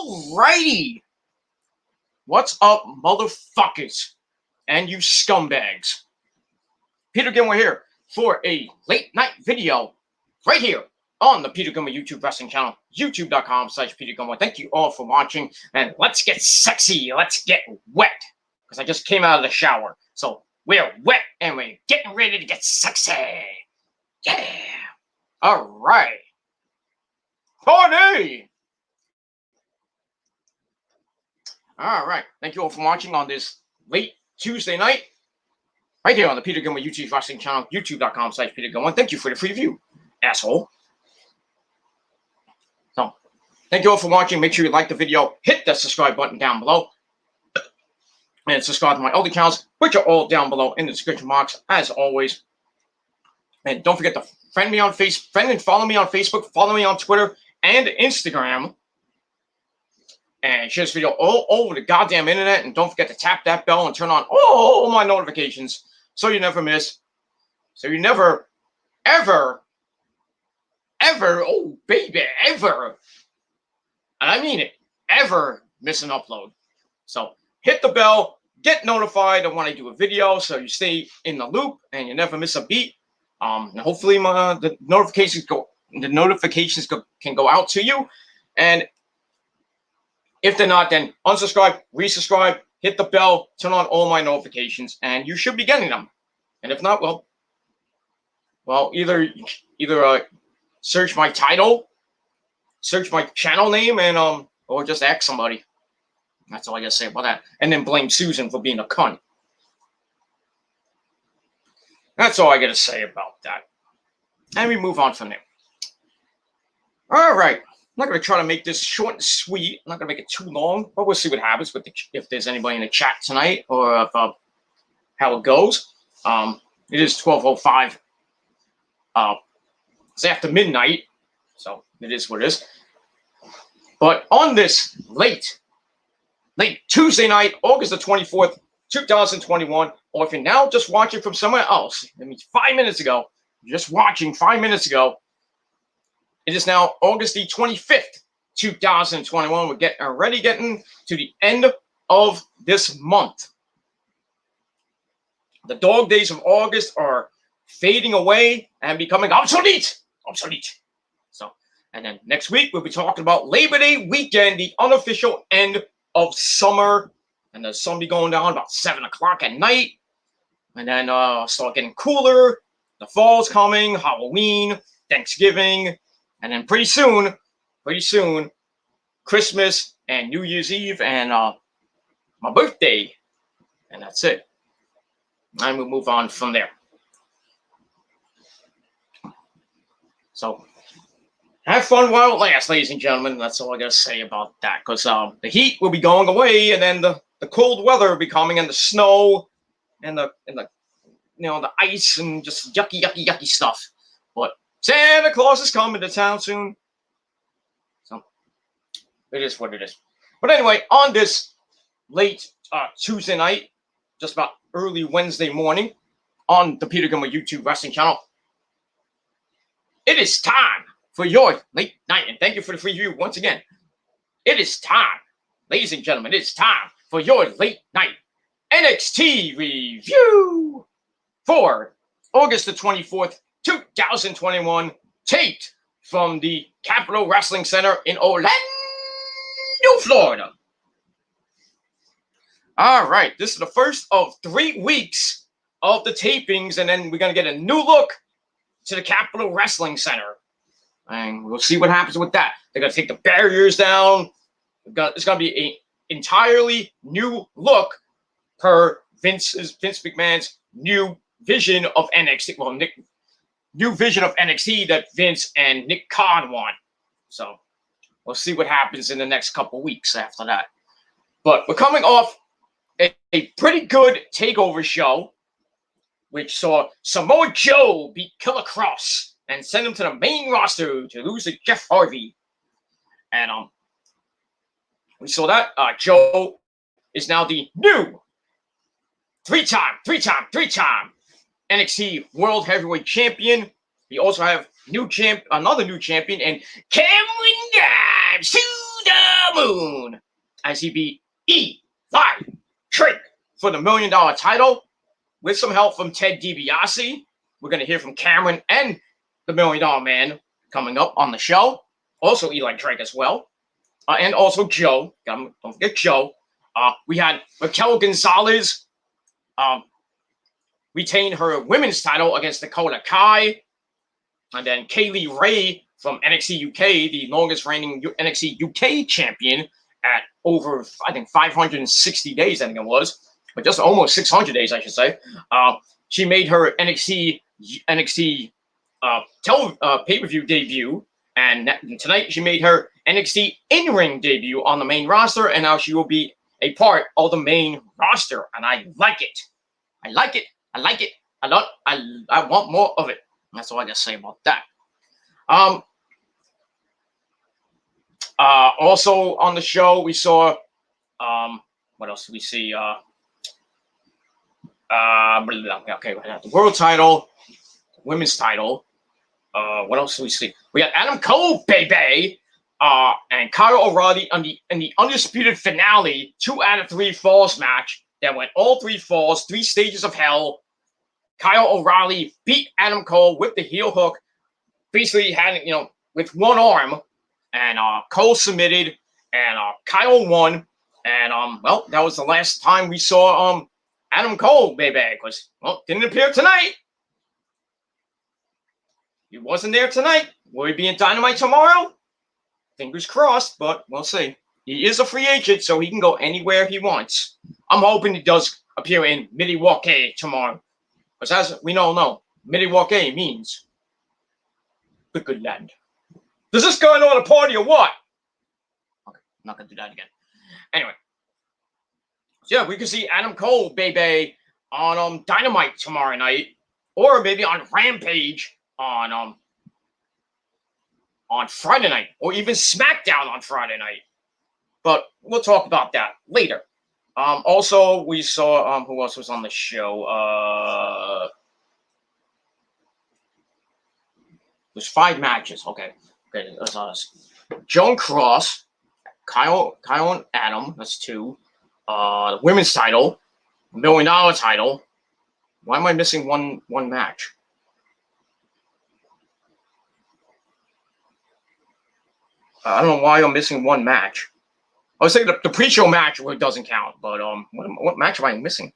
Alrighty. What's up, motherfuckers? And you scumbags. Peter Gilmore here for a late night video right here on the Peter Gilmore YouTube wrestling channel, youtube.com/Peter Gilmore. Thank you all for watching, and let's get sexy. Let's get wet, because I just came out of the shower. So we're wet, and we're getting ready to get sexy. Yeah. All right. Party! All right. Thank you all for watching on this late Tuesday night, right here on the Peter Gilmore YouTube wrestling channel, youtube.com/Peter Gilmore. Thank you for the free view, asshole. So, thank you all for watching. Make sure you like the video, hit that subscribe button down below, and subscribe to my other accounts, which are all down below in the description box, as always. And don't forget to friend and follow me on Facebook, follow me on Twitter and Instagram. And share this video all over the goddamn internet. And don't forget to tap that bell and turn on all my notifications so you never miss. So you never, ever, oh baby, ever, and I mean it, ever miss an upload. So hit the bell, get notified of when I do a video so you stay in the loop and you never miss a beat. And hopefully the notifications can go out to you. And if they're not, then unsubscribe, resubscribe, hit the bell, turn on all my notifications, and you should be getting them. And if not, well, either search my title, search my channel name, and or just ask somebody. That's all I gotta say about that. And then blame Susan for being a cunt. That's all I gotta say about that. And we move on from there. All right. I'm not going to try to make this short and sweet. I'm not going to make it too long, but we'll see what happens with if there's anybody in the chat tonight or if, how it goes. It is 12:05. It's after midnight, so it is what it is. But on this late Tuesday night, August the 24th, 2021, or if you're now just watching from somewhere else, that means 5 minutes ago, just watching 5 minutes ago, it is now August the 25th, 2021. We're already getting to the end of this month. The dog days of August are fading away and becoming obsolete. So, and then next week, we'll be talking about Labor Day weekend, the unofficial end of summer. And the sun will be going down about 7 o'clock at night. And then start getting cooler. The fall's coming, Halloween, Thanksgiving. And then pretty soon, Christmas and New Year's Eve and my birthday. And that's it. And we'll move on from there. So, have fun while it lasts, ladies and gentlemen. That's all I got to say about that. Because the heat will be going away, and then the cold weather will be coming, and the snow, and the ice, and just yucky stuff. But Santa Claus is coming to town soon. So, it is what it is. But anyway, on this late Tuesday night, just about early Wednesday morning, on the Peter Gilmore YouTube wrestling channel, it is time for your late night. And thank you for the free view once again. It is time, ladies and gentlemen, it's time for your late night NXT review for August the 24th, 2021, taped from the Capitol Wrestling Center in Orlando, Florida. All right, this is the first of 3 weeks of the tapings, and then we're going to get a new look to the Capitol Wrestling Center. And we'll see what happens with that. They're going to take the barriers down. It's going to be an entirely new look per Vince McMahon's new vision of NXT. Well, new vision of NXT that Vince and Nick Khan want. So we'll see what happens in the next couple weeks after that. But we're coming off a pretty good takeover show, which saw Samoa Joe beat Killer Cross and send him to the main roster to lose to Jeff Hardy. And we saw that Joe is now the new three-time NXT World Heavyweight Champion. We also have another new champion, and Cameron Grimes to the moon as he beat Eli Drake for the $1 million title with some help from Ted DiBiase. We're going to hear from Cameron and the $1 Million Man coming up on the show. Also Eli Drake as well. And also Joe. Don't forget Joe. We had Raquel Gonzalez retain her women's title against Dakota Kai. And then Kaylee Ray from NXT UK, the longest reigning NXT UK champion at over, I think, 560 days, I think it was. But just almost 600 days, I should say. She made her NXT pay-per-view debut. And tonight she made her NXT in-ring debut on the main roster. And now she will be a part of the main roster. And I like it. I like it. I like it. I want more of it. That's all I got to say about that. Also on the show, we saw, what else did we see? Okay, the world title, women's title. What else did we see? We got Adam Cole, baby, and Kyle O'Reilly in the undisputed finale, 2 out of 3 falls match that went all 3 falls, 3 stages of hell. Kyle O'Reilly beat Adam Cole with the heel hook, basically had, with one arm, and Cole submitted, and Kyle won, and well, that was the last time we saw Adam Cole, baby, because, well, didn't appear tonight. He wasn't there tonight. Will he be in Dynamite tomorrow? Fingers crossed, but we'll see. He is a free agent, so he can go anywhere he wants. I'm hoping he does appear in Milwaukee tomorrow. Because as we all know, Milwaukee means the good land. Does this guy know how to party or what? Okay, I'm not going to do that again. Anyway. So yeah, we can see Adam Cole, baby, on Dynamite tomorrow night. Or maybe on Rampage on Friday night. Or even SmackDown on Friday night. But we'll talk about that later. Also, we saw, who else was on the show? There's 5 matches. Okay. That's us. Joan Cross, Kyle and Adam. That's 2. The women's title, $1 million title. Why am I missing one match? I don't know why I'm missing one match. I was saying the pre-show match doesn't count, but what match am I missing?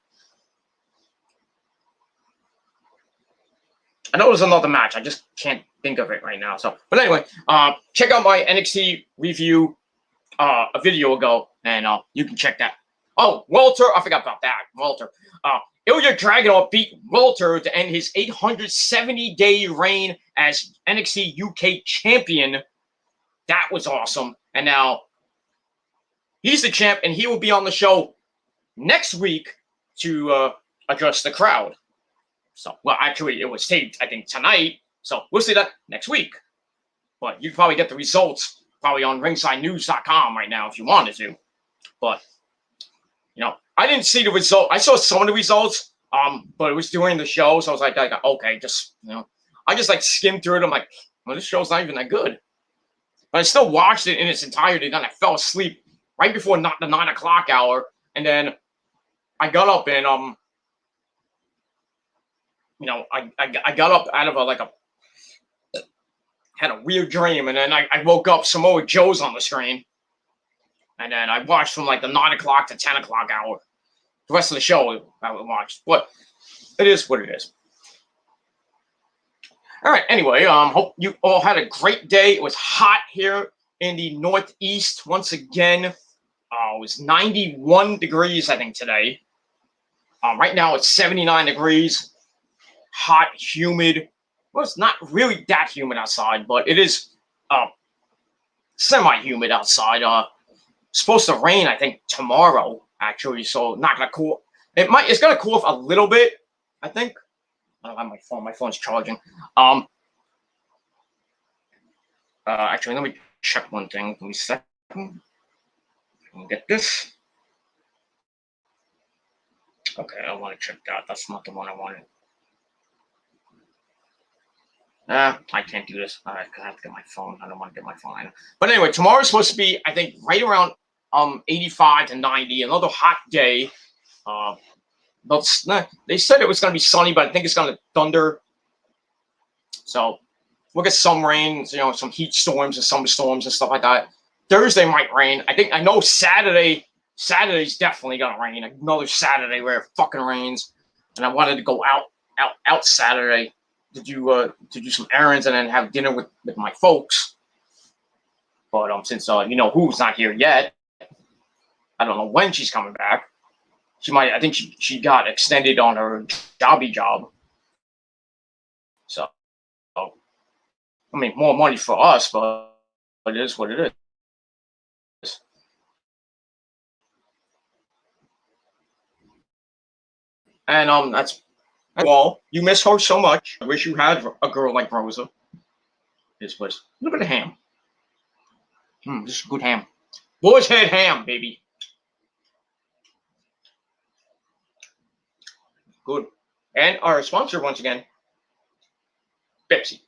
I know there's another match. I just can't think of it right now. So, but anyway, check out my NXT review a video ago, and you can check that. Oh, Walter, I forgot about that. Walter. Ilya Dragunov beat Walter to end his 870-day reign as NXT UK champion. That was awesome. And now he's the champ, and he will be on the show next week to address the crowd. So, well, actually, it was taped, I think, tonight. So we'll see that next week. But you can probably get the results probably on ringsidenews.com right now if you wanted to. But, I didn't see the result. I saw some of the results, but it was during the show. So I was like okay, just, I just skimmed through it. I'm like, well, this show's not even that good. But I still watched it in its entirety. Then I fell asleep right before the 9 o'clock hour. And then I got up and, I got up out of had a weird dream. And then I woke up, Samoa Joe's on the screen. And then I watched from the 9 o'clock to 10 o'clock hour. The rest of the show I watched. But it is what it is. All right, anyway, hope you all had a great day. It was hot here in the Northeast once again. It was 91 degrees, I think, today. Right now it's 79 degrees. Hot, humid. Well, it's not really that humid outside, but it is semi-humid outside. Supposed to rain, I think, tomorrow, actually, so not gonna cool. It's gonna cool off a little bit, I think. I don't have my phone. My phone's charging. Actually, let me check one thing. Give me a second. Get this. Okay, I want to check that. That's not the one I wanted. I can't do this. I have to get my phone. I don't want to get my phone. But anyway, tomorrow's supposed to be, I think, right around 85 to 90. Another hot day. But they said it was going to be sunny, but I think it's going to thunder. So we'll get some rain, some heat storms and some storms and stuff like that. Thursday might rain. I know Saturday's definitely going to rain. Another Saturday where it fucking rains. And I wanted to go out Saturday to do some errands and then have dinner with my folks. But since who's not here yet, I don't know when she's coming back. She might. I think she got extended on her job. So, I mean, more money for us, but it is what it is. And that's all. You miss her so much. I wish you had a girl like Rosa. This was look at the ham. This is good ham. Boar's Head ham, baby. Good. And our sponsor once again, Pepsi.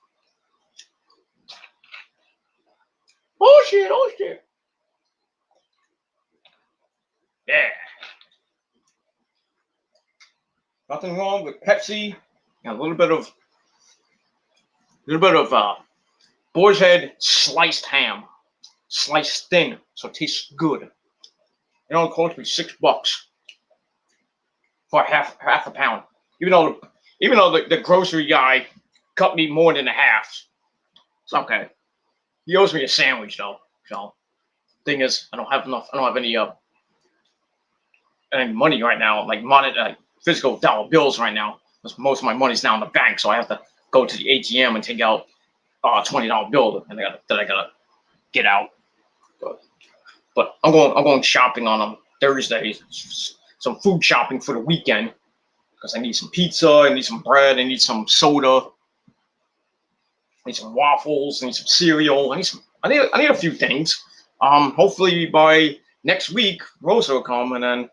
Oh shit. Yeah. Nothing wrong with Pepsi. And a little bit of Boar's Head sliced ham. Sliced thin, so it tastes good. It only cost me $6 for half a pound. Even though the grocery guy cut me more than a half. It's okay. He owes me a sandwich though. So thing is, I don't have enough. I don't have any money right now, like physical dollar bills right now. Because most of my money's now in the bank, so I have to go to the ATM and take out a $20 bill, and I gotta get out. But I'm going shopping on Thursday. Some food shopping for the weekend because I need some pizza, I need some bread, I need some soda, I need some waffles, I need some cereal, I need a few things. Hopefully by next week, Rosa will come, and then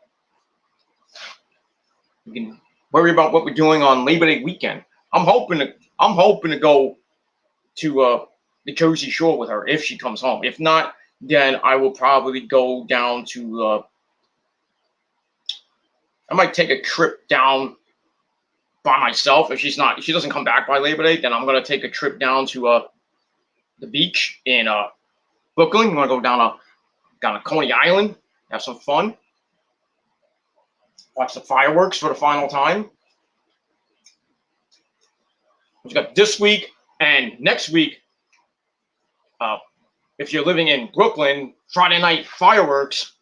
we can worry about what we're doing on Labor Day weekend. I'm hoping to go to the Jersey Shore with her if she comes home. If not, then I will probably go down to. I might take a trip down by myself if she doesn't come back by Labor Day. Then I'm gonna take a trip down to the beach in Brooklyn. I'm gonna go down to Coney Island, have some fun, watch the fireworks for the final time. We got this week and next week. If you're living in Brooklyn, Friday night fireworks,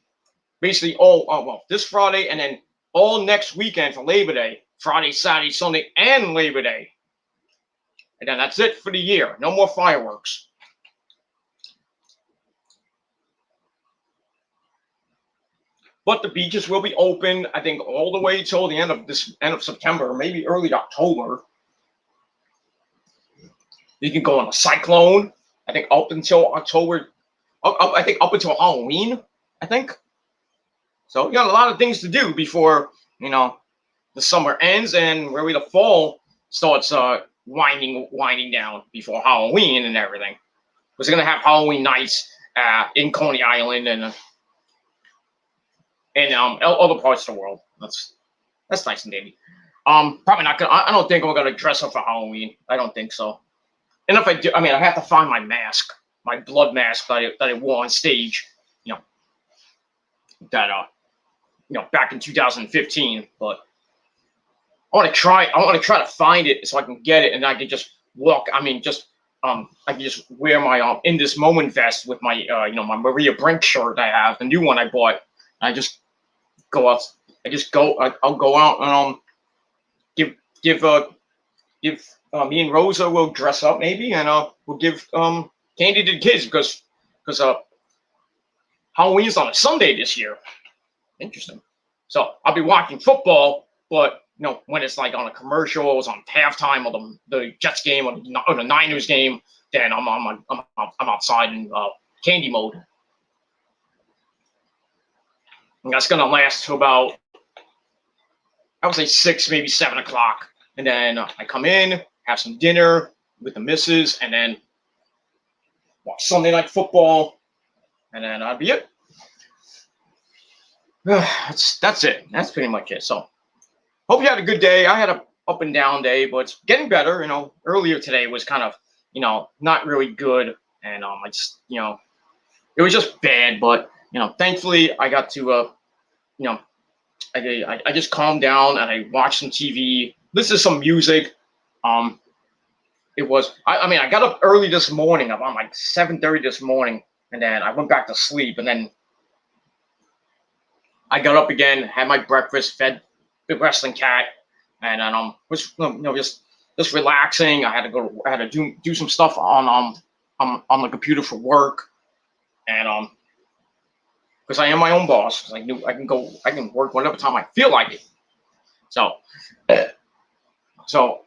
basically this Friday and then all next weekend for Labor Day, Friday, Saturday, Sunday, and Labor Day. And then that's it for the year. No more fireworks. But the beaches will be open, I think, all the way till the end of September, maybe early October. You can go on a cyclone. I think up until October. I think up until Halloween. I think. So you got a lot of things to do before the summer ends and where the fall starts winding down before Halloween and everything. Because they're gonna have Halloween nights in Coney Island and other parts of the world. That's nice and dandy. Probably not gonna. I don't think I'm gonna dress up for Halloween. I don't think so. And if I do, I mean, I have to find my mask, my blood mask that I wore on stage. Back in 2015. But I want to try to find it so I can get it, and I can just walk. I mean, I can just wear my In This Moment vest with my my Maria Brink shirt I have, the new one I bought. I just go out. I'll go out and give me and Rosa will dress up maybe, and we'll give candy to the kids because Halloween's on a Sunday this year. Interesting. So I'll be watching football, but when it's like on a commercial, or it's on halftime of the Jets game or the Niners game, then I'm outside in candy mode. And that's gonna last to about, I would say 6, maybe 7 o'clock, and then I come in, have some dinner, with the missus, and then watch Sunday Night Football, and then that'd be it. That's it. That's pretty much it. So, hope you had a good day. I had a up and down day, but it's getting better. Earlier today was kind of, not really good, and I just, it was just bad. But thankfully I got to, I just calmed down and I watched some TV, listened to some music. It was, I got up early this morning, about like 7:30 this morning, and then I went back to sleep, and then I got up again, had my breakfast, fed the wrestling cat, and then was just relaxing. I had to do some stuff on the computer for work, and because I am my own boss, 'cause I can work whatever time I feel like it. So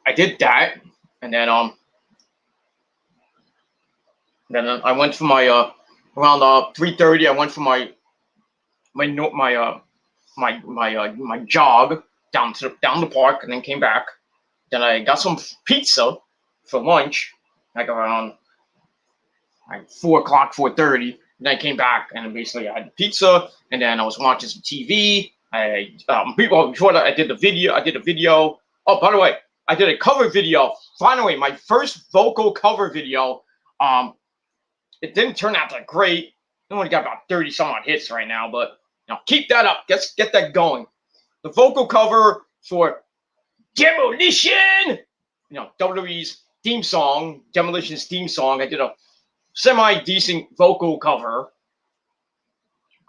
I did that, and then I went for my around 3:30. I went for my jog down the park, and then came back. Then I got some pizza for lunch, like around like 4:00, 4:30. Then I came back, and basically I had the pizza, and then I was watching some TV. Before that, I did a video. Oh, by the way, I did a cover video. Finally, my first vocal cover video. It didn't turn out that great. I only got about 30 some odd hits right now, but keep that up. Get that going. The vocal cover for Demolition, WWE's theme song, Demolition's theme song. I did a semi-decent vocal cover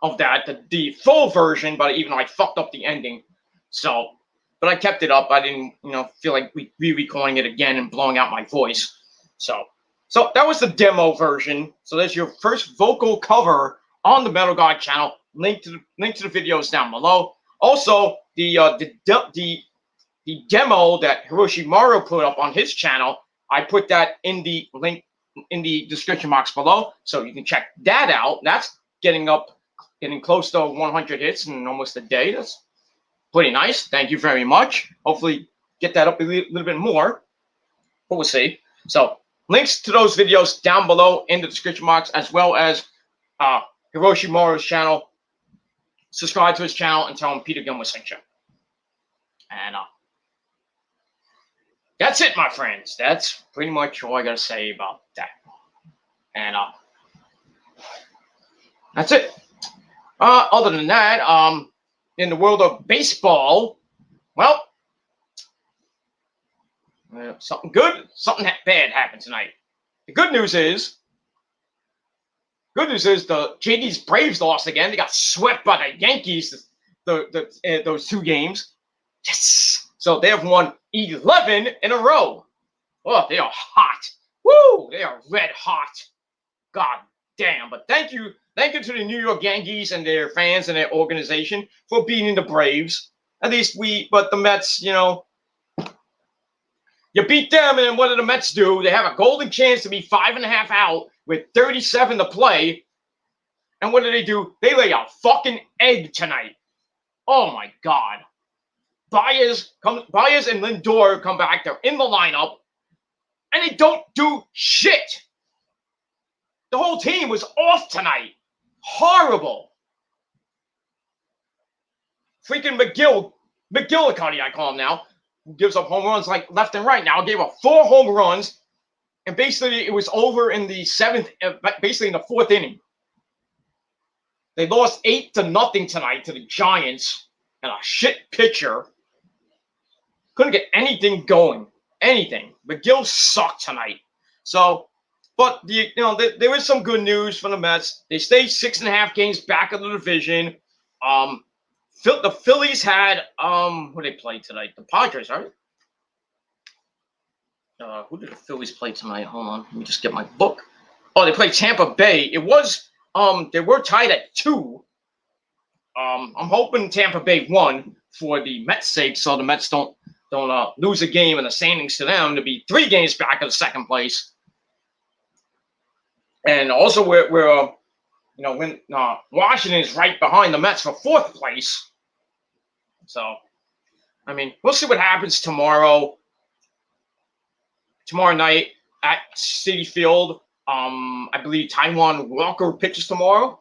of that, the full version, but even though I fucked up the ending. So, but I kept it up. I didn't, feel like re-recording it again and blowing out my voice. So that was the demo version. So there's your first vocal cover on the Metal God channel. Link to the videos down below. Also, the demo that Hiroshi Maru put up on his channel, I put that in the link in the description box below, so you can check that out. That's getting close to 100 hits in almost a day. That's pretty nice. Thank you very much. Hopefully get that up a little bit more, but we'll see. So links to those videos down below in the description box, as well as Hiroshi Maru's channel. Subscribe to his channel and tell him Peter Gilmore sent you. And that's it, my friends. That's pretty much all I gotta say about that. And that's it. Other than that, in the world of baseball, well, something good, something bad happened tonight. The good news is the JD's Braves lost again. They got swept by the Yankees. Those two games. Yes. So they have won 11 in a row. Oh, they are hot. Woo! They are red hot. God damn. But thank you to the New York Yankees and their fans and their organization for beating the Braves. At least but the Mets, you beat them, and what do the Mets do? They have a golden chance to be 5.5 out with 37 to play. And what do? They lay a fucking egg tonight. Oh my God. Baez and Lindor come back. They're in the lineup, and they don't do shit. The whole team was off tonight. Horrible. Freaking McGillicuddy, I call him now, who gives up home runs like left and right. Now gave up 4 home runs, and basically it was over in the fourth inning. They lost 8-0 tonight to the Giants, and a shit pitcher. Couldn't get anything going. Anything. McGill sucked tonight. So, but there is some good news for the Mets. They stayed 6.5 games back of the division. The Phillies had who they played tonight? The Padres, right? Who did the Phillies play tonight? Hold on, let me just get my book. Oh, they played Tampa Bay. It was they were tied at 2. I'm hoping Tampa Bay won for the Mets' sake, so the Mets don't lose a game in the standings to them to be 3 games back of the second place. And also, when Washington is right behind the Mets for 4th place. So, I mean, we'll see what happens tomorrow. Tomorrow night, at Citi Field. I believe Taiwan Walker pitches tomorrow.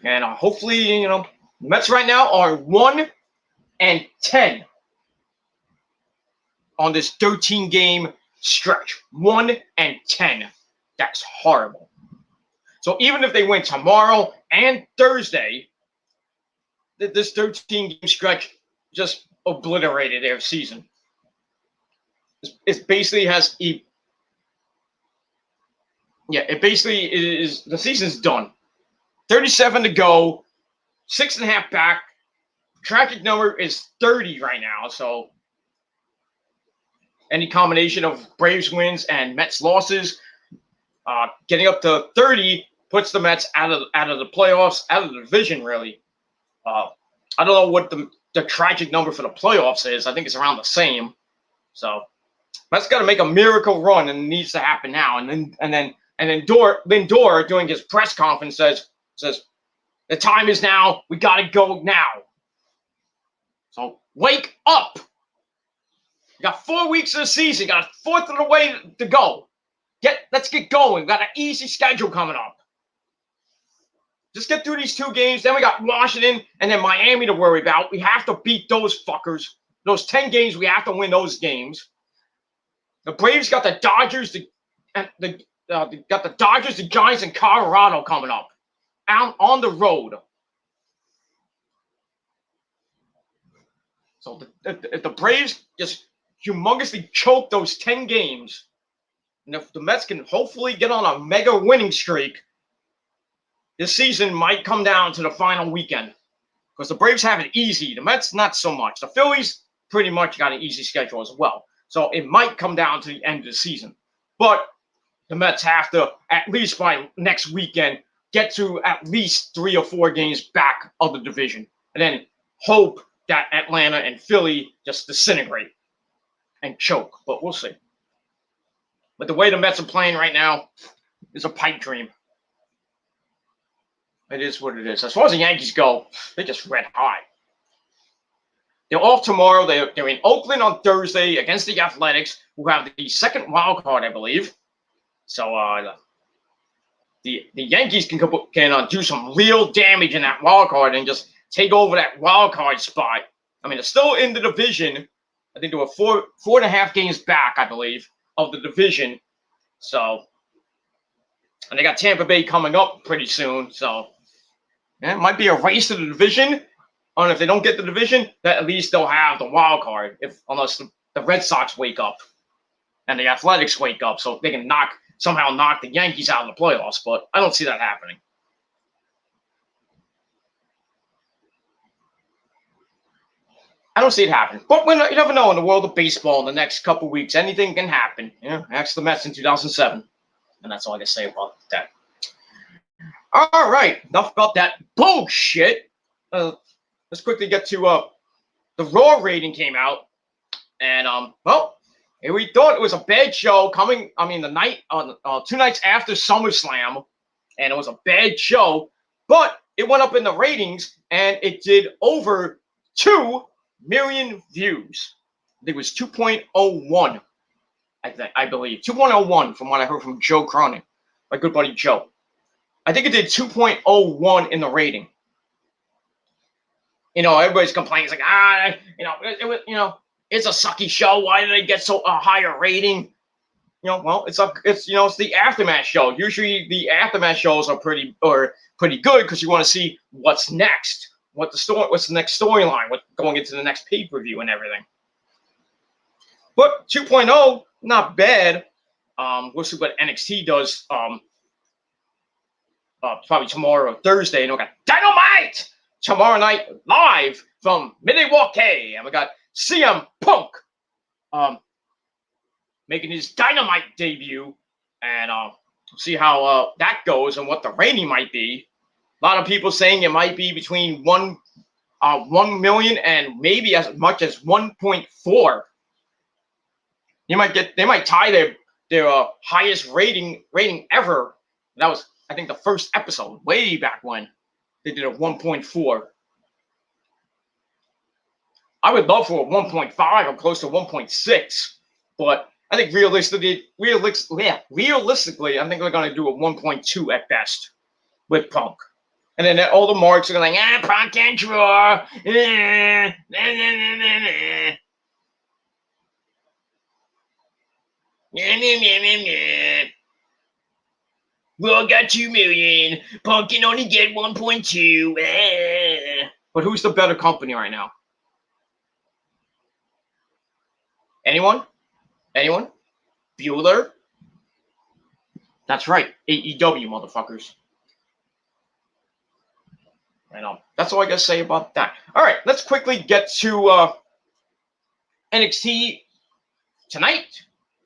And hopefully, the Mets right now are 1-10 on this 13-game stretch. 1-10. That's horrible. So even if they win tomorrow and Thursday, this 13-game stretch just obliterated their season. It basically it basically is, the season's done. 37 to go, 6.5 back. Tragic number is 30 right now. So any combination of Braves wins and Mets losses, getting up to 30 puts the Mets out of the playoffs, out of the division, really. I don't know what the tragic number for the playoffs is. I think it's around the same. So Mets got to make a miracle run, and it needs to happen now. And then Lindor, doing his press conference, says the time is now. We got to go now. So wake up. You got 4 weeks of the season. Got a fourth of the way to go. Let's get going. We got an easy schedule coming up. Just get through these 2 games. Then we got Washington and then Miami to worry about. We have to beat those fuckers. Those 10 games, we have to win those games. The Braves got the Dodgers, the Giants, and Colorado coming up out on the road. So if the Braves just humongously choke those 10 games, and if the Mets can hopefully get on a mega winning streak, this season might come down to the final weekend. Because the Braves have it easy. The Mets, not so much. The Phillies pretty much got an easy schedule as well. So it might come down to the end of the season. But the Mets have to, at least by next weekend, get to at least 3 or 4 games back of the division. And then hope that Atlanta and Philly just disintegrate and choke. But we'll see. But the way the Mets are playing right now is a pipe dream. It is what it is. As far as the Yankees go, they're just red hot. They're off tomorrow. They're in Oakland on Thursday against the Athletics, who have the second wild card, I believe. So the Yankees can do some real damage in that wild card and just take over that wild card spot. I mean, they're still in the division. I think they were 4.5 games back, I believe, of the division. So, and they got Tampa Bay coming up pretty soon. So, yeah, it might be a race to the division. And if they don't get the division, that at least they'll have the wild card. Unless the Red Sox wake up and the Athletics wake up, so they can somehow knock the Yankees out of the playoffs. But I don't see that happening. I don't see it happening. But you never know in the world of baseball in the next couple weeks. Anything can happen. Ask the Mets in 2007. And that's all I can say about that. All right. Enough about that bullshit. Let's quickly get to the Raw rating came out. And, we thought it was a bad show coming, the night, 2 nights after SummerSlam. And it was a bad show. But it went up in the ratings, and it did over 2 million views. I think it was 2.01. I believe 2.01 from what I heard from Joe Cronin, my good buddy Joe. I think it did 2.01 in the rating. Everybody's complaining. It's like, it's a sucky show. Why did they get so a higher rating? It's the aftermath show. Usually the aftermath shows are pretty good because you want to see what's next. What's the next storyline? What's going into the next pay-per-view and everything. But 2.0, not bad. We'll see what NXT does probably tomorrow or Thursday. And we got Dynamite tomorrow night live from Milwaukee. And we got CM Punk making his Dynamite debut. And see how that goes and what the rating might be. A lot of people saying it might be between 1 million and maybe as much as 1.4. They might tie their highest rating ever. That was, I think, the first episode way back when they did a 1.4. I would love for a 1.5 or close to 1.6. But I think realistically, I think they're gonna do a 1.2 at best with Punk. And then all the marks are like, Punk can't draw. We all got 2 million. Punk can only get 1.2. But who's the better company right now? Anyone? Anyone? Bueller? That's right. AEW, motherfuckers. I know. That's all I gotta say about that. All right, let's quickly get to NXT tonight,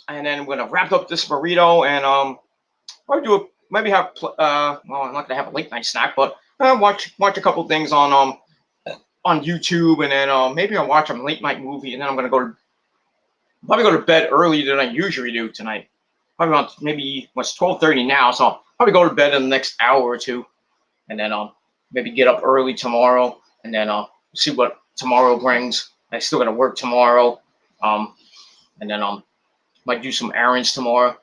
and then we're gonna wrap up this burrito and probably do maybe have well, I'm not gonna have a late night snack, but watch a couple things on YouTube, and then maybe I'll watch a late night movie, and then I'm gonna probably go to bed earlier than I usually do tonight. Probably around maybe what's 12:30 now, so I'll probably go to bed in the next hour or two, and then maybe get up early tomorrow, and then see what tomorrow brings. I still gotta work tomorrow, and then might do some errands tomorrow.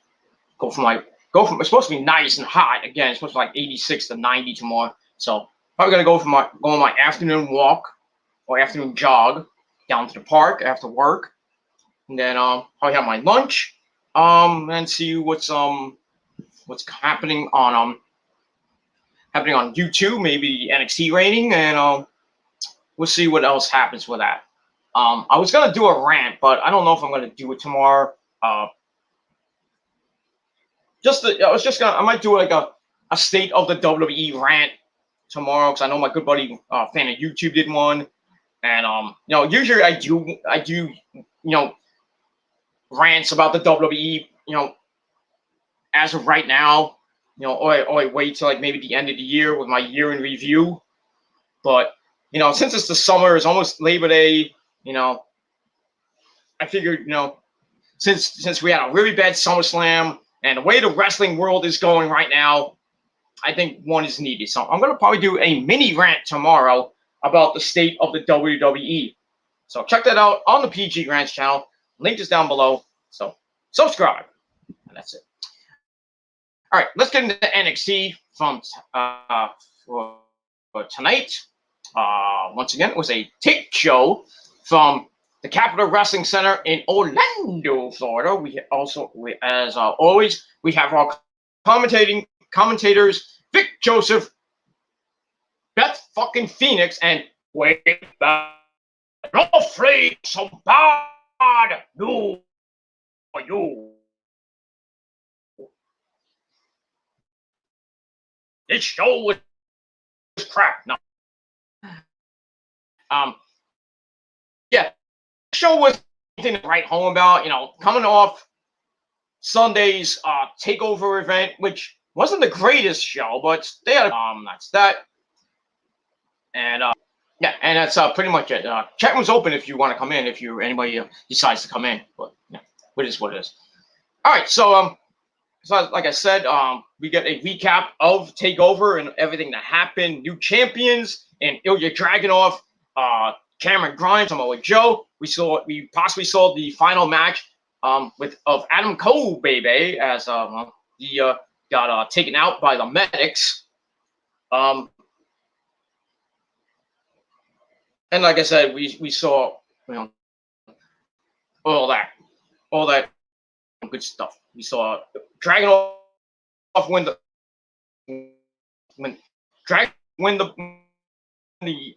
It's supposed to be nice and hot again. It's supposed to be like 86 to 90 tomorrow. So probably gonna go on my afternoon walk or afternoon jog down to the park after work, and then probably have my lunch, and see what's happening on YouTube, maybe the NXT rating, and we'll see what else happens with that. I was gonna do a rant, but I don't know if I'm gonna do it tomorrow. I might do like a state of the WWE rant tomorrow, because I know my good buddy fan of YouTube did one, and usually I do rants about the WWE, as of right now, or I wait till like maybe the end of the year with my year in review. But since it's the summer, it's almost Labor Day. I figured, since we had a really bad SummerSlam and the way the wrestling world is going right now, I think one is needed. So I'm gonna probably do a mini rant tomorrow about the state of the WWE. So check that out on the PG Rants channel. Link is down below. So subscribe, and that's it. All right, let's get into NXT from for tonight. Once again, it was a tape show from the Capitol Wrestling Center in Orlando, Florida. As always, we have our commentators, Vic Joseph, Beth fucking Phoenix, and wait back. Not afraid, so bad. No, you. This show was crap. No. Yeah, the show was something to write home about. Coming off Sunday's takeover event, which wasn't the greatest show, but they had that's that. And yeah, and that's pretty much it. Chat room's open if you want to come in, if anybody decides to come in. But yeah, it is what it is. All right, so like I said, we get a recap of Takeover and everything that happened. New champions and Ilya Dragunov, Cameron Grimes, Samoa Joe. We possibly saw the final match of Adam Cole, baby, as he got taken out by the medics. And like I said, we saw all that good stuff. We saw Dragunov win the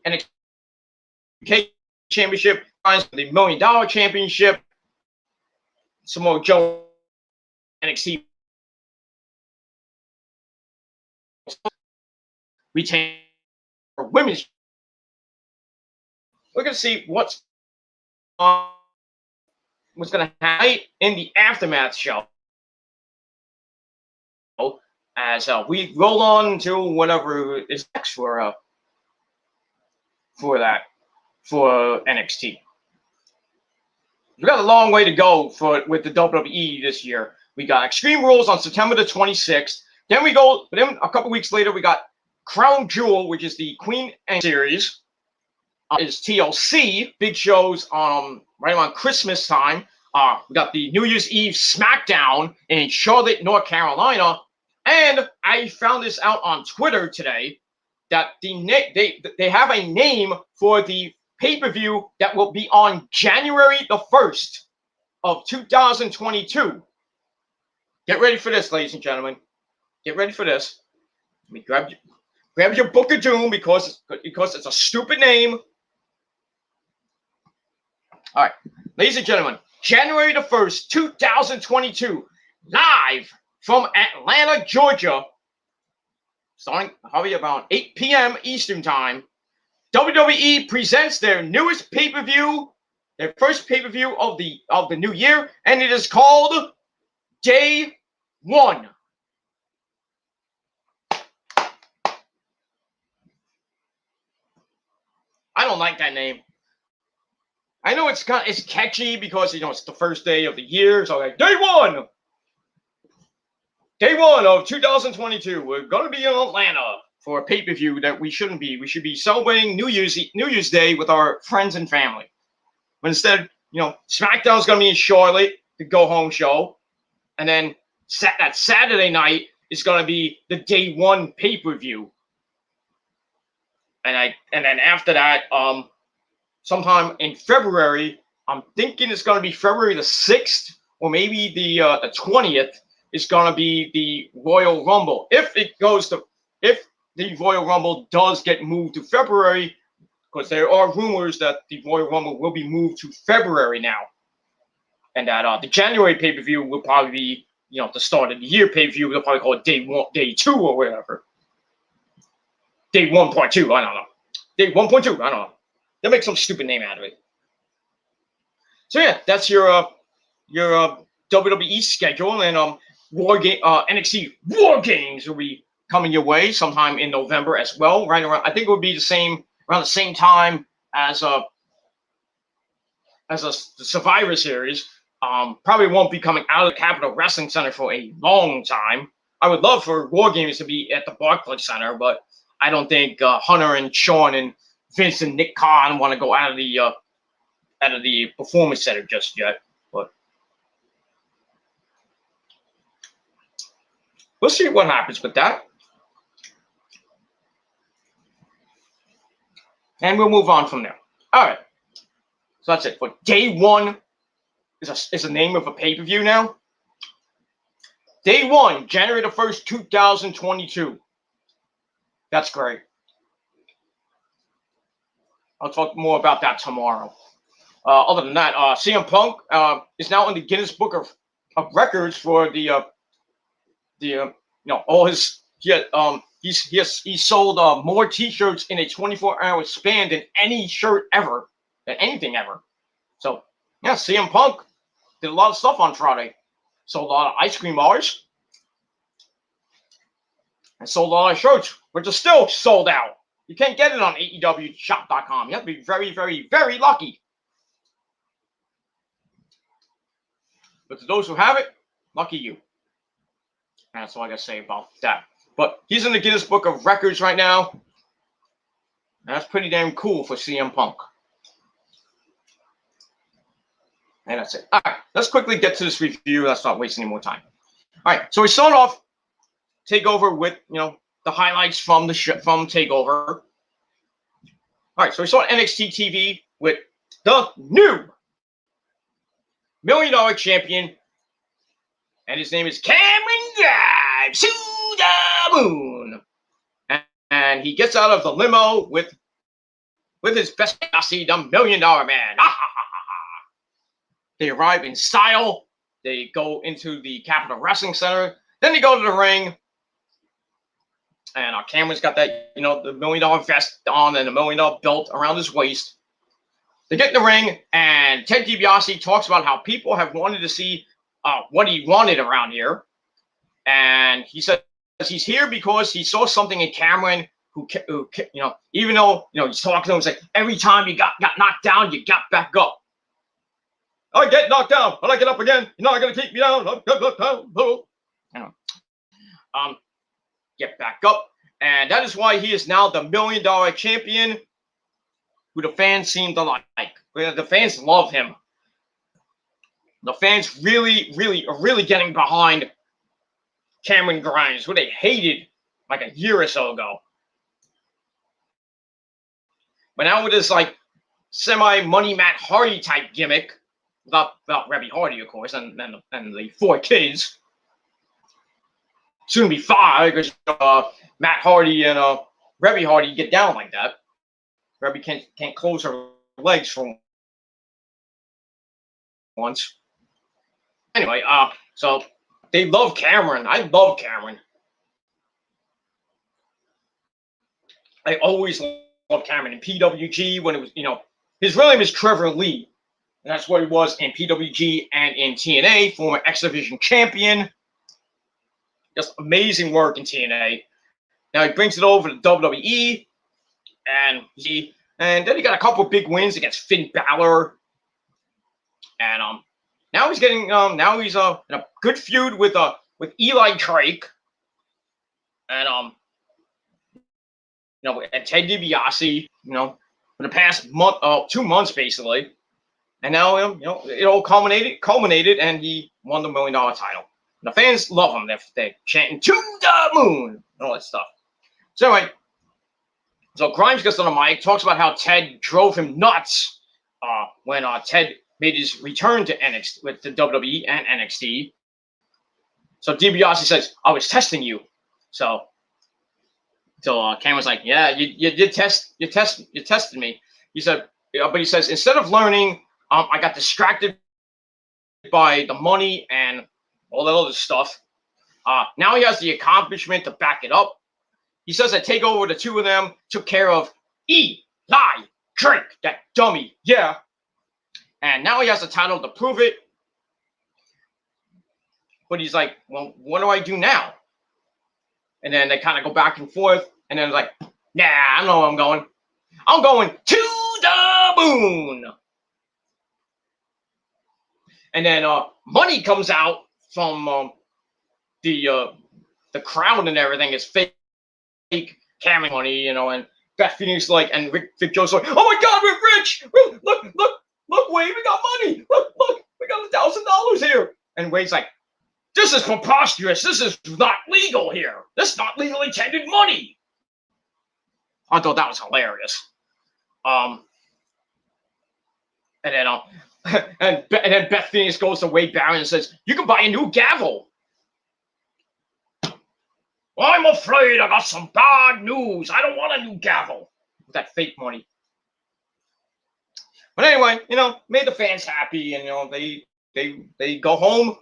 NXT championship, the $1 million championship. Samoa Joe NXT retain for women's. We're gonna see what's going to happen in the Aftermath show as we roll on to whatever is next for NXT. We've got a long way to go with the WWE this year. We got Extreme Rules on September the 26th. Then a couple weeks later, we got Crown Jewel, which is the Queen and Series. Is TLC, big shows right around Christmas time. We got the New Year's Eve SmackDown in Charlotte, North Carolina, and I found this out on Twitter today that they have a name for the pay-per-view that will be on January the 1st of 2022. Get ready for this, ladies and gentlemen. Get ready for this. Let me grab your Book of Doom because it's a stupid name. All right, ladies and gentlemen, January the 1st, 2022, live from Atlanta, Georgia, starting probably around 8 p.m. Eastern Time, WWE presents their newest pay-per-view, their first pay-per-view of the new year, and it is called Day 1. I don't like that name. I know it's catchy because it's the first day of the year, so like Day 1. Day 1 of 2022. We're gonna be in Atlanta for a pay-per-view that we shouldn't be. We should be celebrating New Year's Day with our friends and family. But instead, SmackDown's gonna be in Charlotte, the go-home show, and then that Saturday night is gonna be the Day 1 pay-per-view. And then after that, sometime in February, I'm thinking it's gonna be February the 6th or maybe the 20th. Is gonna be the Royal Rumble. If the Royal Rumble does get moved to February, because there are rumors that the Royal Rumble will be moved to February now, and that the January pay-per-view will probably be the start of the year pay-per-view. They'll probably call it Day 1, Day 2, or whatever. Day 1.2, I don't know. Day 1.2, I don't know. They'll make some stupid name out of it. So yeah, that's your WWE schedule, and NXT War Games will be coming your way sometime in November as well. Right around, I think it would be around the same time as the Survivor Series. Probably won't be coming out of the Capitol Wrestling Center for a long time. I would love for War Games to be at the Barclays Center, but I don't think Hunter and Sean and Vince and Nick Khan want to go out of the Performance Center just yet. But we'll see what happens with that. And we'll move on from there. All right. So that's it. But Day 1 is the name of a pay-per-view now. Day 1, January the 1st, 2022. That's great. I'll talk more about that tomorrow. Other than that, CM Punk is now in the Guinness Book of Records for all his he sold more T-shirts in a 24-hour span than any shirt ever, than anything ever. So yeah, CM Punk did a lot of stuff on Friday. Sold a lot of ice cream bars and sold a lot of shirts, which are still sold out. You can't get it on AEWshop.com. You have to be very, very, very lucky. But to those who have it, lucky you. And that's all I got to say about that. But he's in the Guinness Book of Records right now. And that's pretty damn cool for CM Punk. And that's it. All right, let's quickly get to this review. Let's not waste any more time. All right, so we start off TakeOver with, the highlights from from TakeOver. All right, so we saw NXT TV with the new $1 Million Champion, and his name is Cameron Grimes to the moon. And he gets out of the limo with his best posse, the $1 Million Man. They arrive in style. They go into the Capitol Wrestling Center. Then they go to the ring. And Cameron's got that, the $1 Million vest on and the $1 Million belt around his waist. They get in the ring, and Ted DiBiase talks about how people have wanted to see what he wanted around here. And he says he's here because he saw something in Cameron who even though, he's talking to him, it's like, every time you got knocked down, you got back up. I get knocked down, but I get up again. You're not going to keep me down. Get back up. And that is why he is now the $1 Million Champion, who the fans seem to like. The fans love him. The fans really getting behind Cameron Grimes, who they hated like a year or so ago. But now with this like semi-money Matt Hardy type gimmick, without Rebby Hardy, of course, and the 4 kids, soon to be 5, because Matt Hardy and Rebby Hardy get down like that. Rebby can't close her legs for once. Anyway, so they love Cameron. I love Cameron. I always loved Cameron in PWG when it was, his real name is Trevor Lee. And that's what he was in PWG and in TNA, former X Division champion. Just amazing work in TNA. Now he brings it over to WWE, and then he got a couple of big wins against Finn Balor, and now he's getting in a good feud with Eli Drake, and and Ted DiBiase, for the past month, 2 months basically, and now it all culminated, and he won the $1 million title. And the fans love him. They're chanting "to the moon" and all that stuff. So anyway, Grimes gets on the mic, talks about how Ted drove him nuts when Ted made his return to NXT with the WWE and NXT. So DiBiase says, "I was testing you." So Cameron's like, "Yeah, you tested me." He said, but he says, instead of learning, I got distracted by the money and all that other stuff. Now he has the accomplishment to back it up. He says that TakeOver, the 2 of them took care of Eli Drake, that dummy. Yeah. And now he has the title to prove it. But he's like, well, what do I do now? And then they kind of go back and forth. And then like, nah, I know where I'm going. I'm going to the moon. And then money comes out from the crowd and everything. It's fake Cameron money, and Beth Phoenix and Vic Joe's like, "Oh my God, we're rich! Look, Wade, we got money! Look, we got $1,000 here!" And Wade's like, "This is preposterous! This is not legal here! This is not legally tendered money!" I thought that was hilarious. And then and then Beth Phoenix goes to Wade Barron and says, "You can buy a new gavel." "I'm afraid I got some bad news. I don't want a new gavel." With that fake money. But anyway, made the fans happy, and they go home.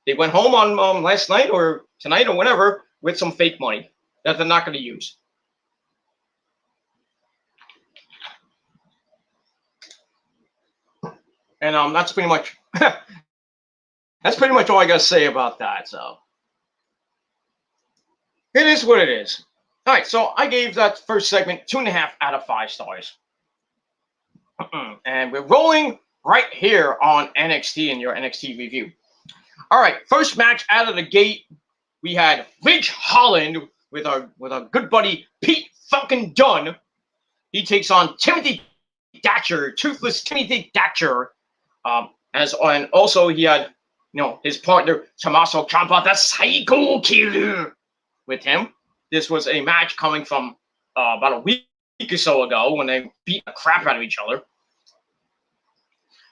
They went home on last night or tonight or whatever with some fake money that they're not going to use. And that's pretty much all I got to say about that. So it is what it is. All right, so I gave that first segment 2.5 out of 5 stars. And we're rolling right here on NXT in your NXT review. All right, first match out of the gate, we had Ridge Holland with our good buddy Pete fucking Dunne. He takes on Timothy Thatcher, Toothless Timothy Thatcher. And also he had his partner Tommaso Ciampa, the Psycho Killer, with him. This was a match coming from about a week or so ago when they beat the crap out of each other.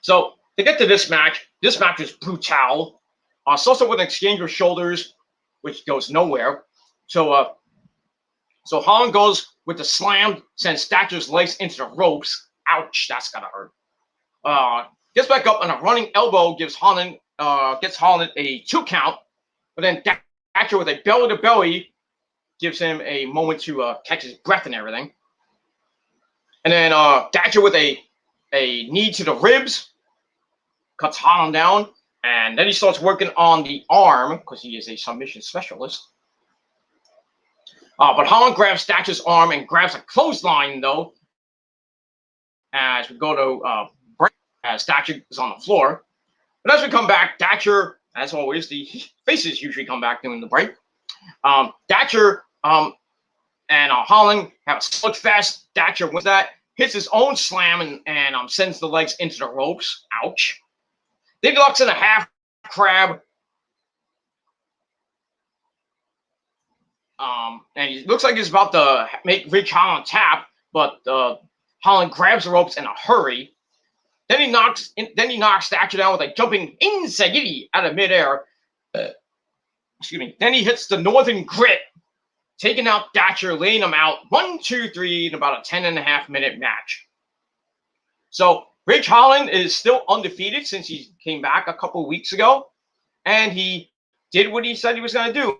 So to get to this match is brutal. Starts with an exchange of shoulders, which goes nowhere. So Holland goes with the slam, sends Thatcher's legs into the ropes. Ouch, that's gotta hurt. Gets back up, and a running elbow gets Holland a 2 count. But then Thatcher with a belly to belly gives him a moment to catch his breath and everything. And then Thatcher with a knee to the ribs cuts Holland down, and then he starts working on the arm because he is a submission specialist. But Holland grabs Thatcher's arm and grabs a clothesline though. As we go to break, as Thatcher is on the floor. But as we come back, Thatcher, as always, the faces usually come back during the break. Thatcher and Holland have a slugfest. Thatcher with that hits his own slam and sends the legs into the ropes. Ouch. Then he locks in a half crab. And he looks like he's about to make Ridge Holland tap, but Holland grabs the ropes in a hurry. Then he knocks Thatcher down with a jumping enziguri out of midair. Excuse me. Then he hits the Northern Grit, taking out Thatcher, laying him out 1, 2, 3 in about a 10.5-minute match. So Ridge Holland is still undefeated since he came back a couple of weeks ago, and he did what he said he was going to do,